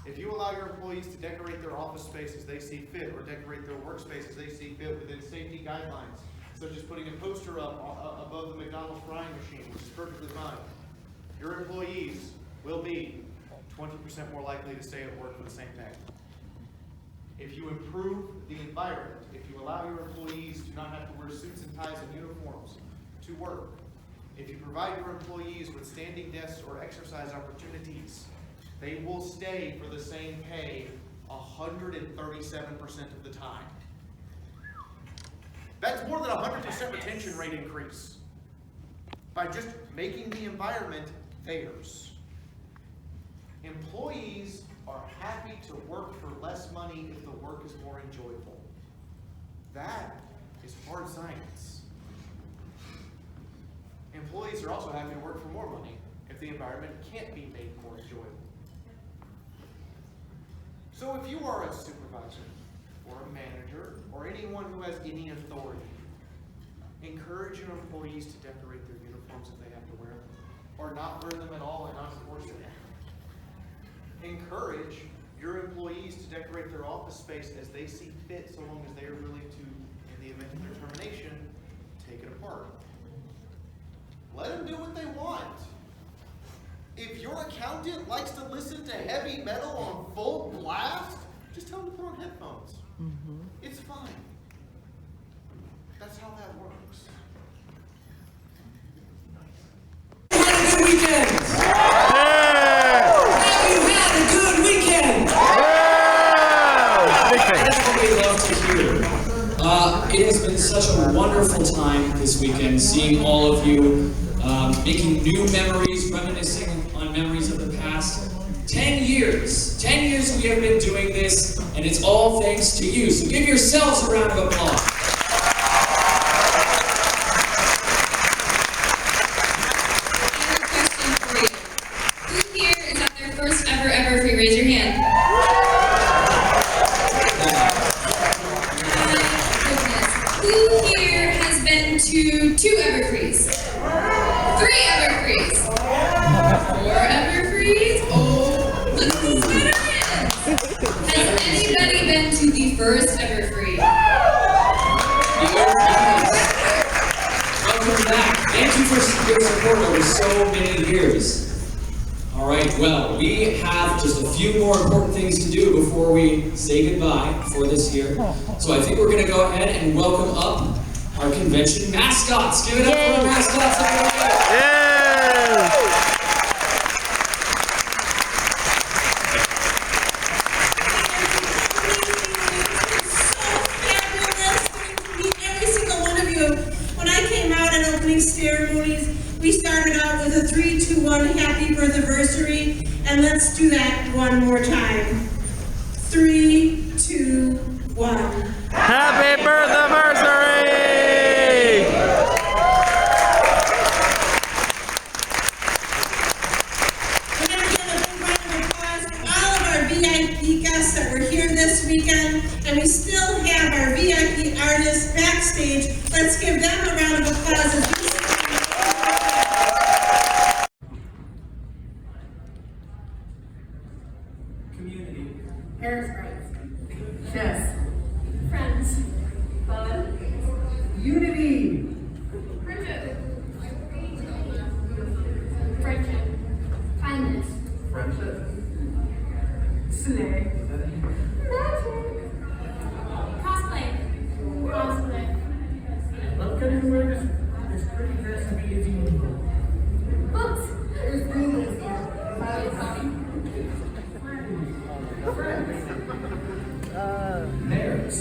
If you allow your employees to decorate their office space as they see fit, or decorate their workspace as they see fit within safety guidelines, such as putting a poster up above the McDonald's frying machine, which is perfectly fine, your employees will be 20% more likely to stay at work for the same pay. If you improve the environment, if you allow your employees to not have to wear suits and ties and uniforms to work, if you provide your employees with standing desks or exercise opportunities, they will stay for the same pay 137% of the time. That's more than a 100% retention rate increase by just making the environment theirs. Employees are happy to work for less money if the work is more enjoyable. That is hard science. Employees are also happy to work for more money if the environment can't be made more enjoyable. So if you are a supervisor or a manager or anyone who has any authority, encourage your employees to decorate their uniforms if they have to wear them, or not wear them at all and not force it. Encourage your employees to decorate their office space as they see fit, so long as they are willing to, in the event of their termination, take it apart. Let them do what they want. If your accountant likes to listen to heavy metal on full blast, just tell them to put on headphones. It's fine. That's how that works. Have a good weekend! Have you had a good weekend? That's what we love to hear. It has been such a wonderful time this weekend, seeing all of you making new memories, reminiscing on memories of the past. 10 years. 10 years we have been doing this, and it's all thanks to you. So give yourselves a round of applause. First ever Everfree, raise your hand. Who here has been to 2 Everfrees? 3 Everfrees? 4 Everfrees? Oh, look who's got our hands. Has anybody been to the first Everfree? Welcome back. Thank you for your support over so many years. All right, well, we have just a few more important things to do before we say goodbye for this year. So I think we're going to go ahead and welcome up our convention mascots. Give it up for our mascots, everybody. Every single one of you. When I came out at opening ceremonies, we started out with a 3, 2, 1 happy birthday, and let's do that one more time. 3, 2, 1. Happy birthday! We're going to give a big round of applause to all of our VIP guests that were here this weekend, and we still have our VIP artists backstage. Let's give them a round of applause as we Community. Parents' rights. Chess. Friends. Fun. Unity. Friendship. Friendship. Kindness. Friendship. Slay. Cosplay. Cosplay. Love getting away is pretty dressed to be easy. Books. Mayors.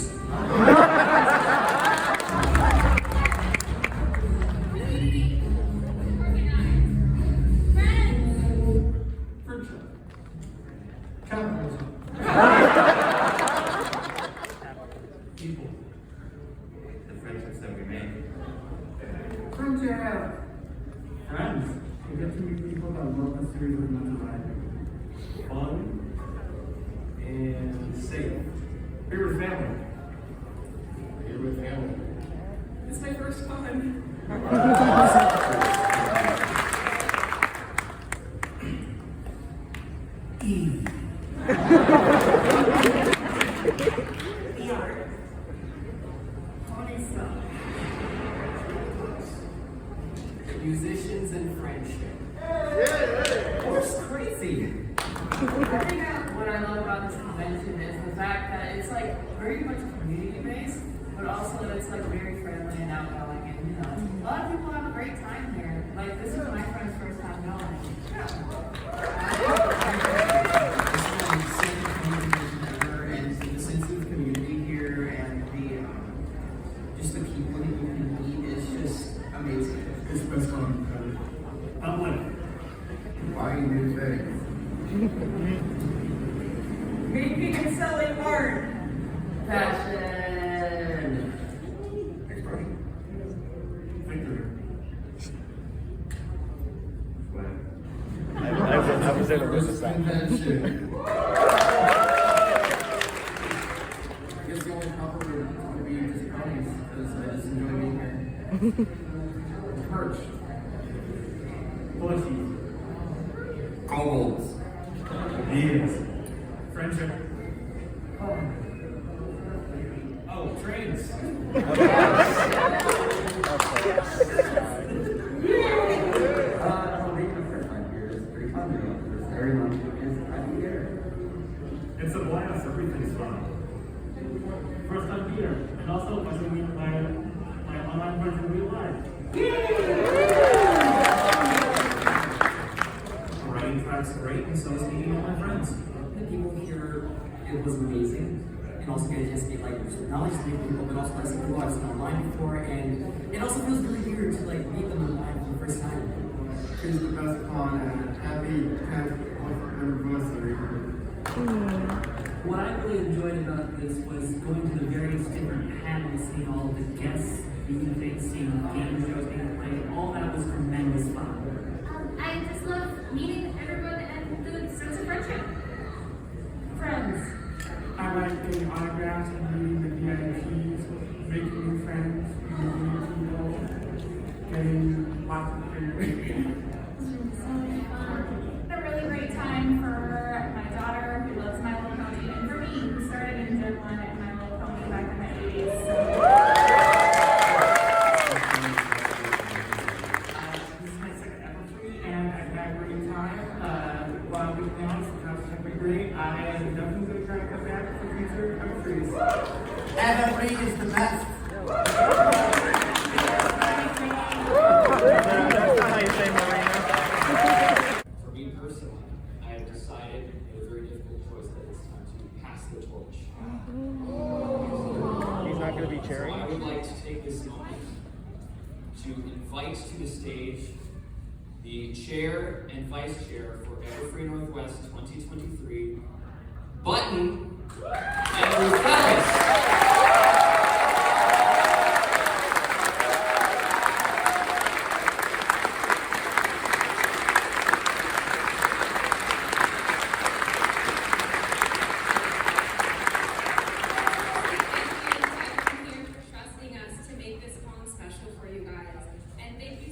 Friendship. Capitalism. People. The friendships that we make. Friendship. Friends. We get to meet people that love the series as much as I do. Fun and safe. Here with family. Here with family. It's my first time. Musicians and friendship. That's crazy. I think what I love about this convention is the fact that it's like very much community based, but also it's like very friendly and outgoing, and you know, a lot of people have a great time here. Like this is my friend's first time going. And the sense of community here and the just the people that you can meet is just amazing. It's the best one. I'm like, why new things? Making and selling art. Passion. Expression. Victory. I was in a business Convention. I guess the only proper would be just ponies, because I just enjoy being here. Perch. Plushies. Goals. Ideas. Friendship. Oh, trains. It's a blast. Everything's fun. First time here, and also I can meet my online friends in real life. Writing track's great, and so is meeting all my friends. The people here, it was amazing. and also get a chance to meet like not only just meet people, but also like some people I've seen online before, and it also feels really weird to like meet them online for the first time. It's the best con and happy 10th anniversary. What I really enjoyed about this was going to the various different panels, seeing all of the guests, doing things, seeing game shows being played. All that was tremendous fun. I just love meeting everyone and the sense of friendship. Friends. I like getting autographs and meeting the VIPs, making new friends, meeting new people, getting lots of food. A really great time for my daughter who loves My Little Pony, and for me who started in Gen 1 at My Little Pony back in the 80s. This is my second Everfree, and I've had a great time. While we've been honest, the house has been great. I am definitely going to try to come back for future Everfrees. Everfree is the best. That's not how you say Marina. For me personally, I have decided in a very difficult choice that it's time to pass the torch. He's not going to be cheering. So I would like to take this moment to invite to the stage the chair and vice chair for Everfree Northwest 2023, Button and Rufellus.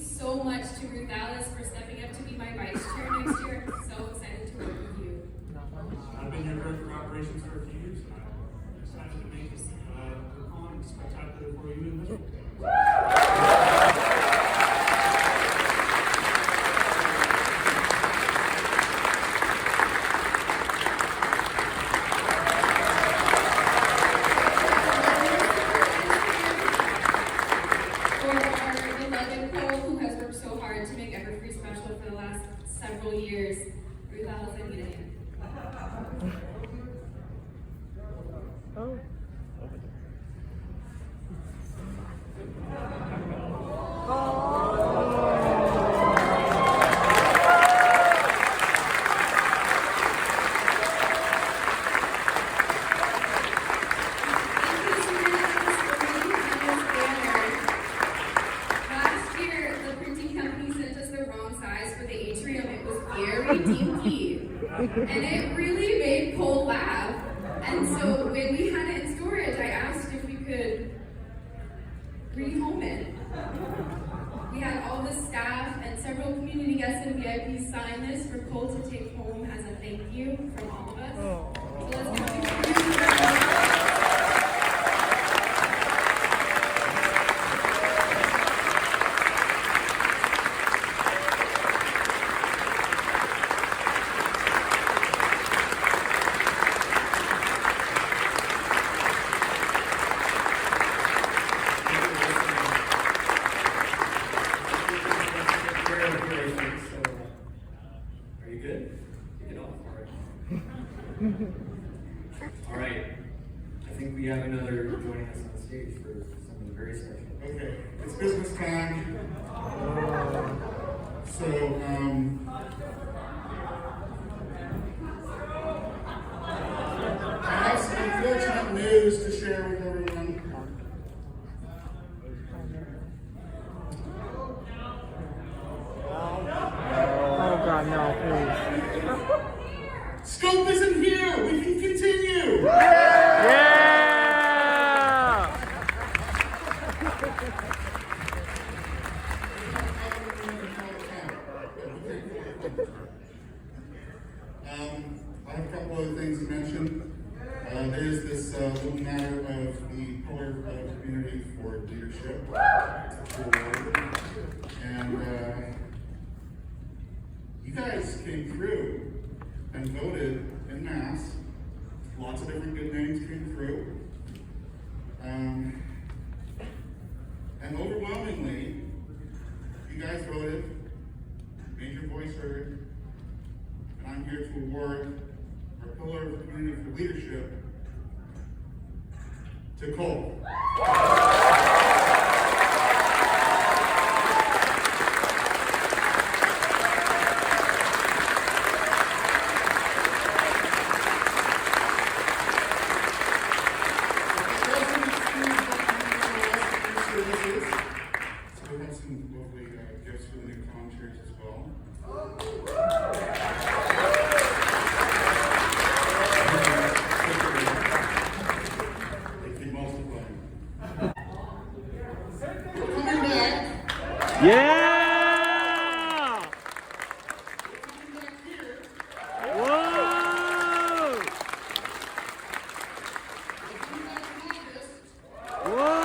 So much to Ruth Alice for stepping up to be my vice chair next year. I'm so excited to work with you. I've been your director of operations for a few years now. I'm excited to make this con spectacular for you and this. To make Everfree special for the last several years. Ruth Alice, I need a hand. Oh. And it really made Cole laugh. And so when we had it in storage, I asked if we could rehome it. We had all the staff and several community guests and VIPs sign this for Cole to take home as a thank you from all of us. So let's give it All right. I think we have another joining us on stage for something very special. Okay, it's business time. I have some unfortunate news to share with everyone. Oh God, no, please. Scope isn't here. We can continue. Yeah! I have a couple other things to mention. There's this little matter of the Pillar Community for Leadership Award. And you guys came through and voted en masse. Lots of different good names came through. And overwhelmingly, you guys voted, made your voice heard, and I'm here to award our Pillar of Community for Leadership to Cole. Yeah! Whoa! Whoa!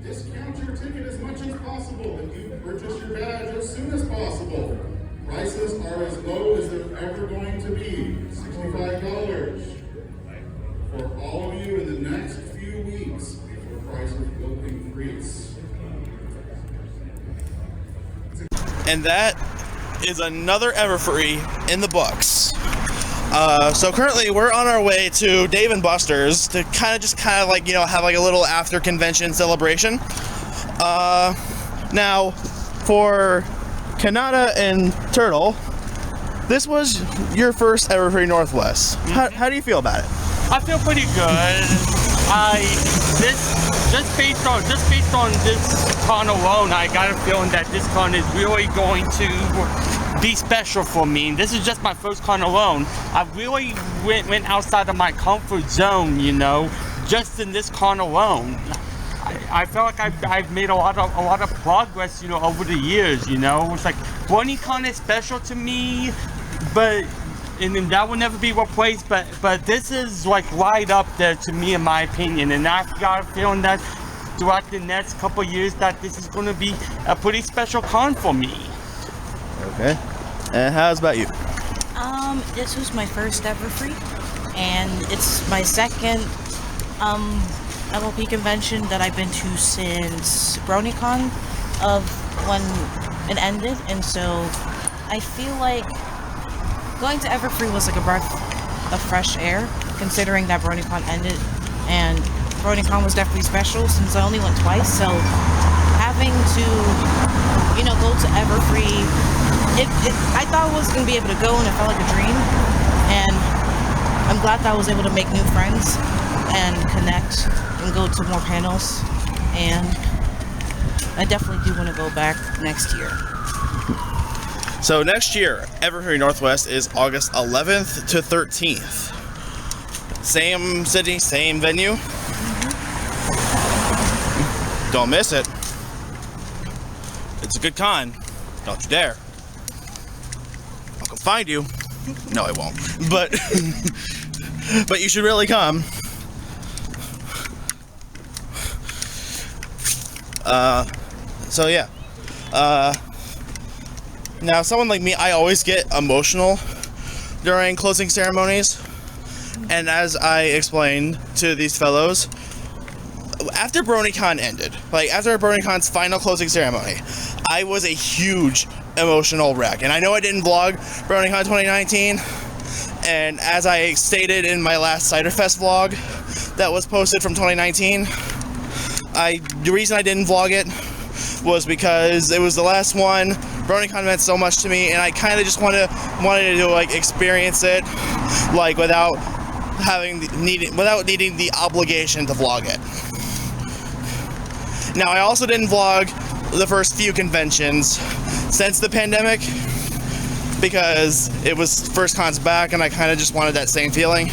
Discount your ticket as much as possible and you purchase your badge as soon as possible. Prices are as low as they're ever going to be, $65 for all of you in the next few weeks before prices will increase. And that is another Everfree in the books. So currently we're on our way to Dave & Buster's to kind of like, you know, have like a little after convention celebration. Now for Kanata and Turtle, this was your first Everfree Northwest. How do you feel about it? I feel pretty good. Just based on this con alone, I got a feeling that this con is really going to be special for me. This is just my first con alone. I really went outside of my comfort zone, you know, just in this con alone. I feel like I've made a lot of progress, you know, over the years, you know. It's like bronycon is special to me, but and that will never be replaced. But this is like right up there to me, in my opinion. And I've got a feeling that throughout the next couple of years that this is going to be a pretty special con for me. Okay. And how's about you? This was my first Everfree, and it's my second MLP convention that I've been to since bronycon of when it ended, and so I feel like going to Everfree was like a breath of fresh air, considering that bronycon ended, and bronycon was definitely special since I only went twice, so having to, you know, go to Everfree, I thought I was going to be able to go, and it felt like a dream, and I'm glad that I was able to make new friends and connect and go to more panels, and I definitely do want to go back next year. So next year, Everfree Northwest is August 11th to 13th. Same city, same venue. Don't miss it. It's a good con. Don't you dare. I'll come find you. No, I won't. But but you should really come. So yeah. Now, someone like me, I always get emotional during closing ceremonies. And as I explained to these fellows, after BronyCon ended, like after BronyCon's final closing ceremony, I was a huge emotional wreck. And I know I didn't vlog BronyCon 2019. And as I stated in my last Ciderfest vlog that was posted from 2019, the reason I didn't vlog it was because it was the last one. BronyCon meant so much to me, and I kind of just wanted to like experience it, like without needing the obligation to vlog it. Now, I also didn't vlog the first few conventions since the pandemic because it was first cons back, and I kind of just wanted that same feeling.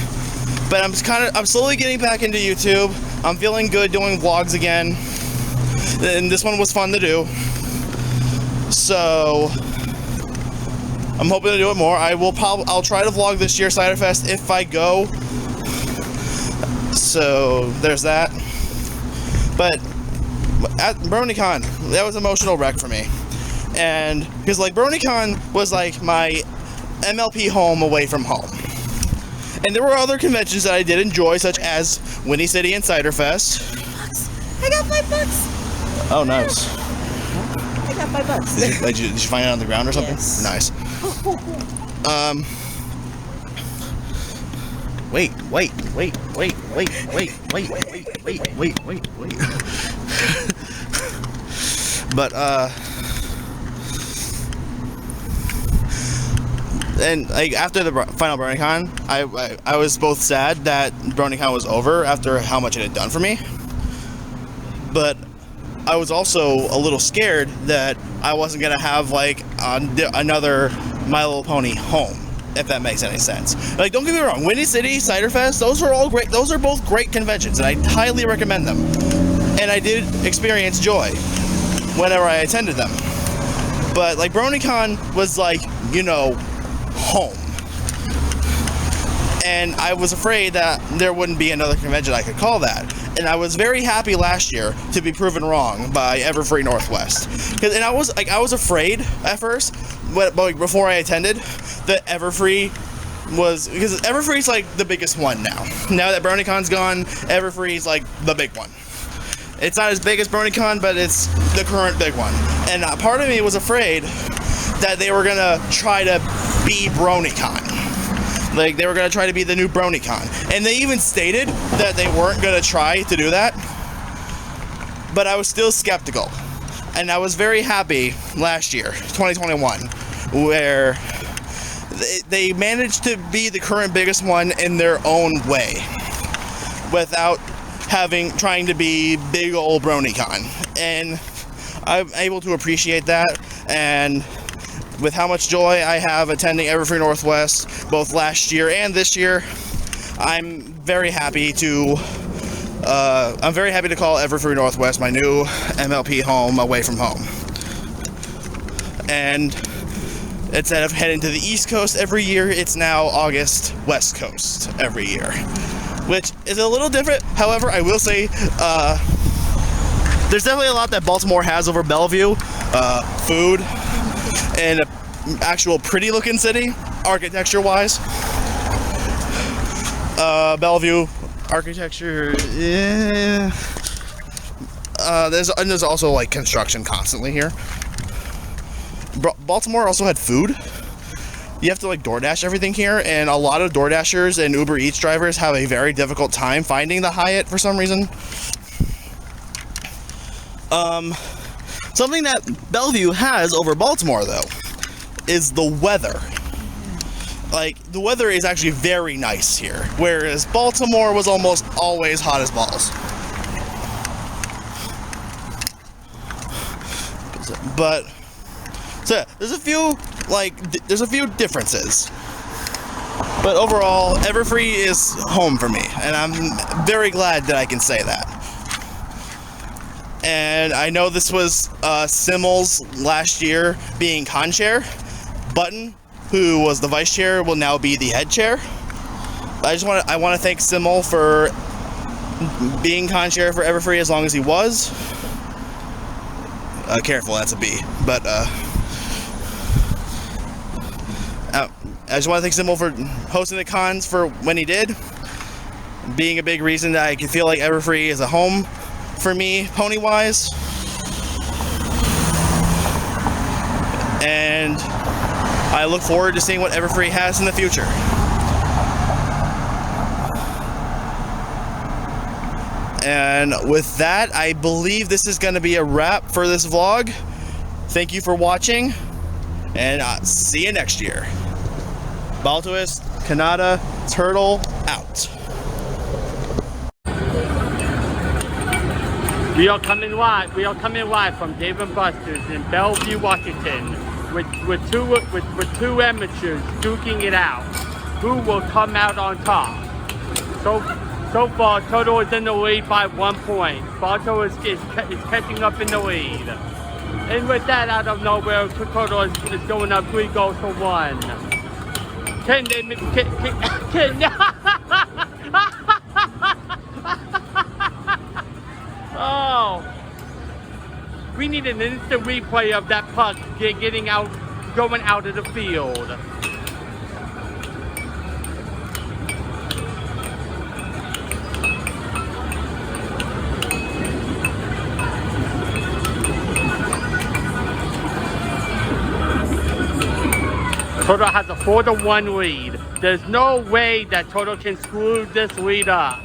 But I'm slowly getting back into YouTube. I'm feeling good doing vlogs again, and this one was fun to do. So I'm hoping to do it more. I'll try to vlog this year Ciderfest if I go. So there's that. But at BronyCon, that was an emotional wreck for me. And because like BronyCon was like my MLP home away from home. And there were other conventions that I did enjoy, such as Winnie City and Cider Fest. I got $5. Oh, nice. I got $5. Did you find it on the ground or something? Yes. Nice. Wait. But, and like after the final BronyCon, I was both sad that BronyCon was over after how much it had done for me, but I was also a little scared that I wasn't gonna have like another My Little Pony home, if that makes any sense. Like, don't get me wrong, Windy City, Cider Fest, those are all great. Those are both great conventions, and I highly recommend them. And I did experience joy whenever I attended them. But like BronyCon was like, you know, home. And I was afraid that there wouldn't be another convention I could call that. And I was very happy last year to be proven wrong by Everfree Northwest. And I was afraid at first, but before I attended, that Everfree was, because Everfree's like the biggest one now. Now that BronyCon's gone, Everfree's like the big one. It's not as big as BronyCon, but it's the current big one. And part of me was afraid that they were gonna try to be BronyCon. Like, they were gonna try to be the new BronyCon. And they even stated that they weren't gonna try to do that. But I was still skeptical. And I was very happy last year, 2021, where they managed to be the current biggest one in their own way, without trying to be big old BronyCon. And I'm able to appreciate that, and with how much joy I have attending Everfree Northwest both last year and this year, I'm very happy to call Everfree Northwest my new MLP home away from home. And instead of heading to the East Coast every year, it's now August West Coast every year, which is a little different. However, I will say there's definitely a lot that Baltimore has over Bellevue. Food and an actual pretty looking city, architecture wise. Bellevue architecture, yeah. There's also like construction constantly here. Baltimore also had food. You have to like DoorDash everything here, and a lot of DoorDashers and Uber Eats drivers have a very difficult time finding the Hyatt for some reason. Something that Bellevue has over Baltimore, though, is the weather. Like, the weather is actually very nice here, whereas Baltimore was almost always hot as balls. But, so, there's a few differences. But overall, Everfree is home for me, and I'm very glad that I can say that. And I know this was Simmel's last year being con chair. Button, who was the vice chair, will now be the head chair. I want to thank Simmel for being con chair for Everfree as long as he was. Careful, that's a B. But I just want to thank Simmel for hosting the cons for when he did, being a big reason that I can feel like Everfree is a home for me, pony-wise. And I look forward to seeing what Everfree has in the future. And with that, I believe this is going to be a wrap for this vlog. Thank you for watching, and see you next year. Baltoist, Kanata, Turtle, out. We are coming live from Dave & Buster's in Bellevue, Washington, with two amateurs duking it out. Who will come out on top? So far, Turtle is in the lead by 1 point. Balto is catching up in the lead. And with that, out of nowhere, Turtle is going up 3 goals to 1. Can Oh, we need an instant replay of that puck going out of the field. Toto has a 4-1 lead. There's no way that Toto can screw this lead up.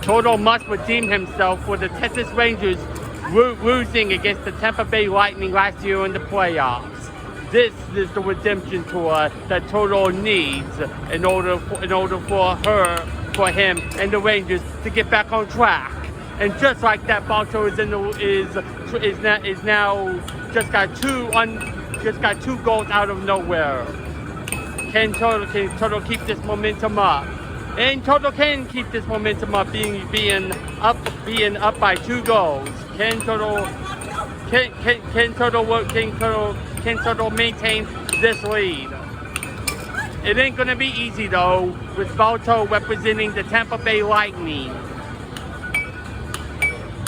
Toto must redeem himself for the Texas Rangers losing against the Tampa Bay Lightning last year in the playoffs. This is the redemption tour that Toto needs in order for him and the Rangers to get back on track. And just like that, Balto is now just got two goals out of nowhere. Can Toto keep this momentum up? And Toto can keep this momentum up, being up by 2 goals. Can Toto maintain this lead? It ain't gonna be easy though, with Balto representing the Tampa Bay Lightning.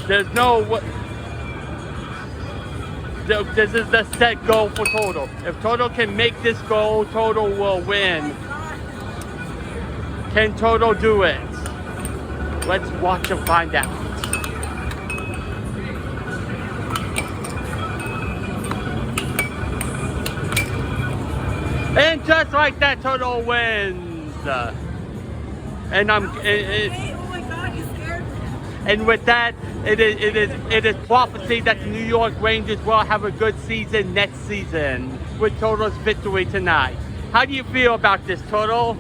This is the set goal for Toto. If Toto can make this goal, Toto will win. Can Toto do it? Let's watch and find out. And just like that, Toto wins. And oh my God, you scared me. And with that, it is prophecy that the New York Rangers will have a good season next season with Toto's victory tonight. How do you feel about this, Toto?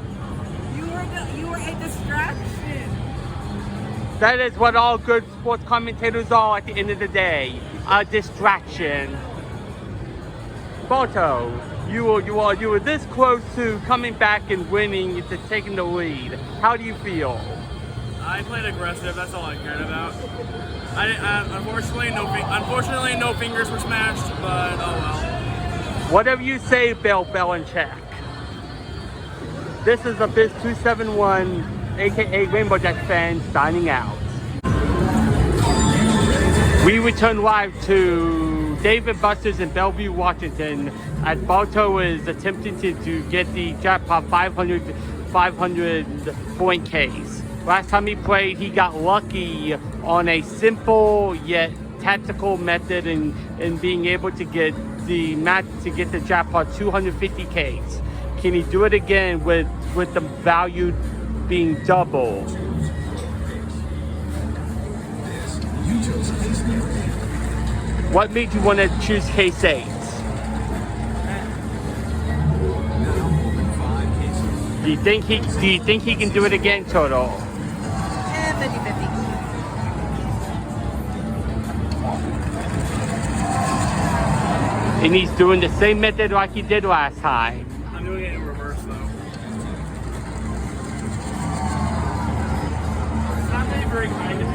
You were a distraction. That is what all good sports commentators are at the end of the day. A distraction. Balto, you were this close to coming back and winning, to taking the lead. How do you feel? I played aggressive. That's all I cared about. Unfortunately, no fingers were smashed, but oh well. Whatever you say, Bill Belichick. This is a Biz 271, aka Rainbow Jack fan, signing out. We return live to David Buster's in Bellevue, Washington, as Balto is attempting to get the jackpot 500 point case. Last time he played, he got lucky on a simple yet tactical method in being able to get the jackpot 250Ks. Can he do it again with the value being double? What made you want to choose case 8? Do you think he can do it again, Toto? 50-50. And he's doing the same method like he did last time. I'm doing it in reverse though. It's not very kind of him.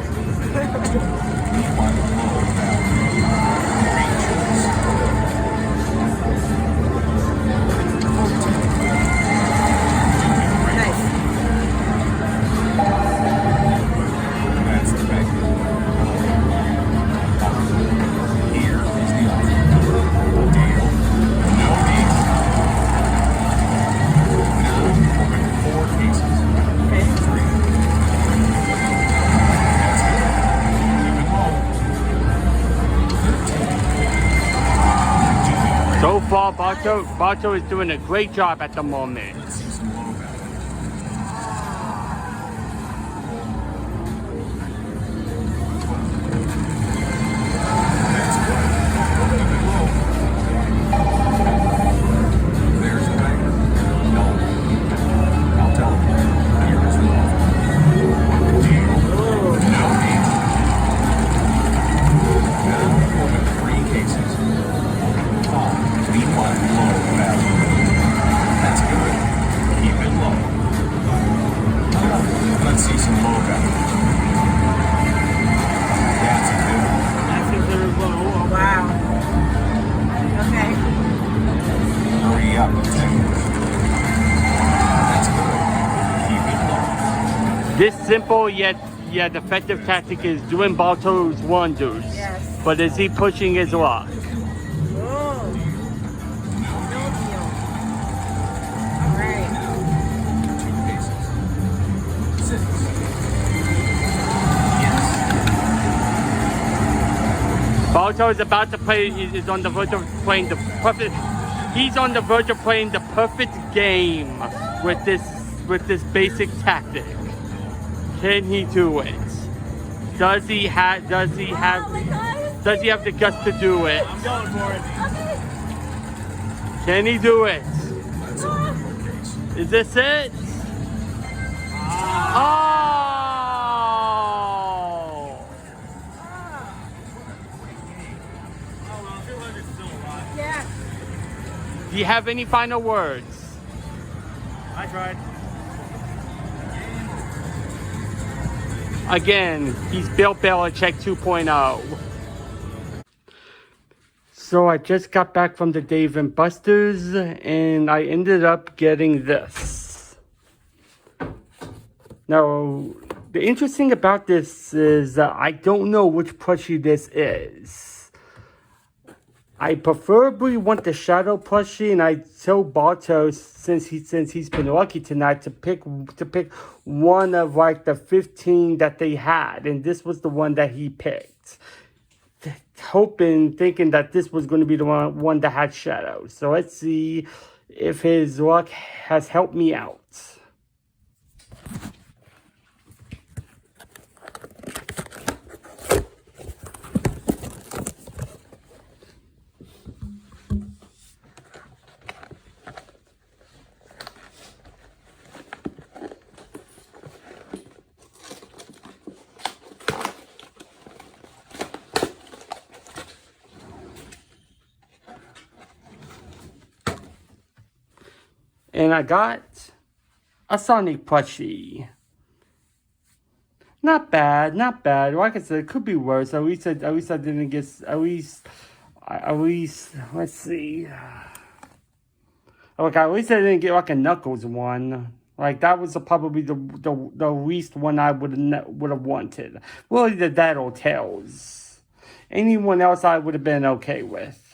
So far, Balto is doing a great job at the moment. This simple yet effective tactic is doing Balto's wonders. Yes. But is he pushing his luck? Balto is about to play, is on the verge of playing the perfect, he's on the verge of playing the perfect game with this basic tactic. Can he do it? Does he have the guts to do it? I'm going for it. Can he do it? Is this it? Oh! Yeah. Do you have any final words? I tried. Again, he's Bill Belichick 2.0. So I just got back from the Dave & Buster's and I ended up getting this. Now, the interesting about this is that I don't know which plushie this is. I preferably want the Shadow plushie, and I told Balto since he's been lucky tonight to pick one of like the 15 that they had, and this was the one that he picked. Thinking that this was going to be the one that had Shadow. So let's see if his luck has helped me out. And I got a Sonic plushie. Not bad, not bad. Like I said, it could be worse. At least I didn't get. At least. Let's see. Okay, at least I didn't get like a Knuckles one. Like that was probably the least one I would have wanted. Well, either that or Tails. Anyone else I would have been okay with.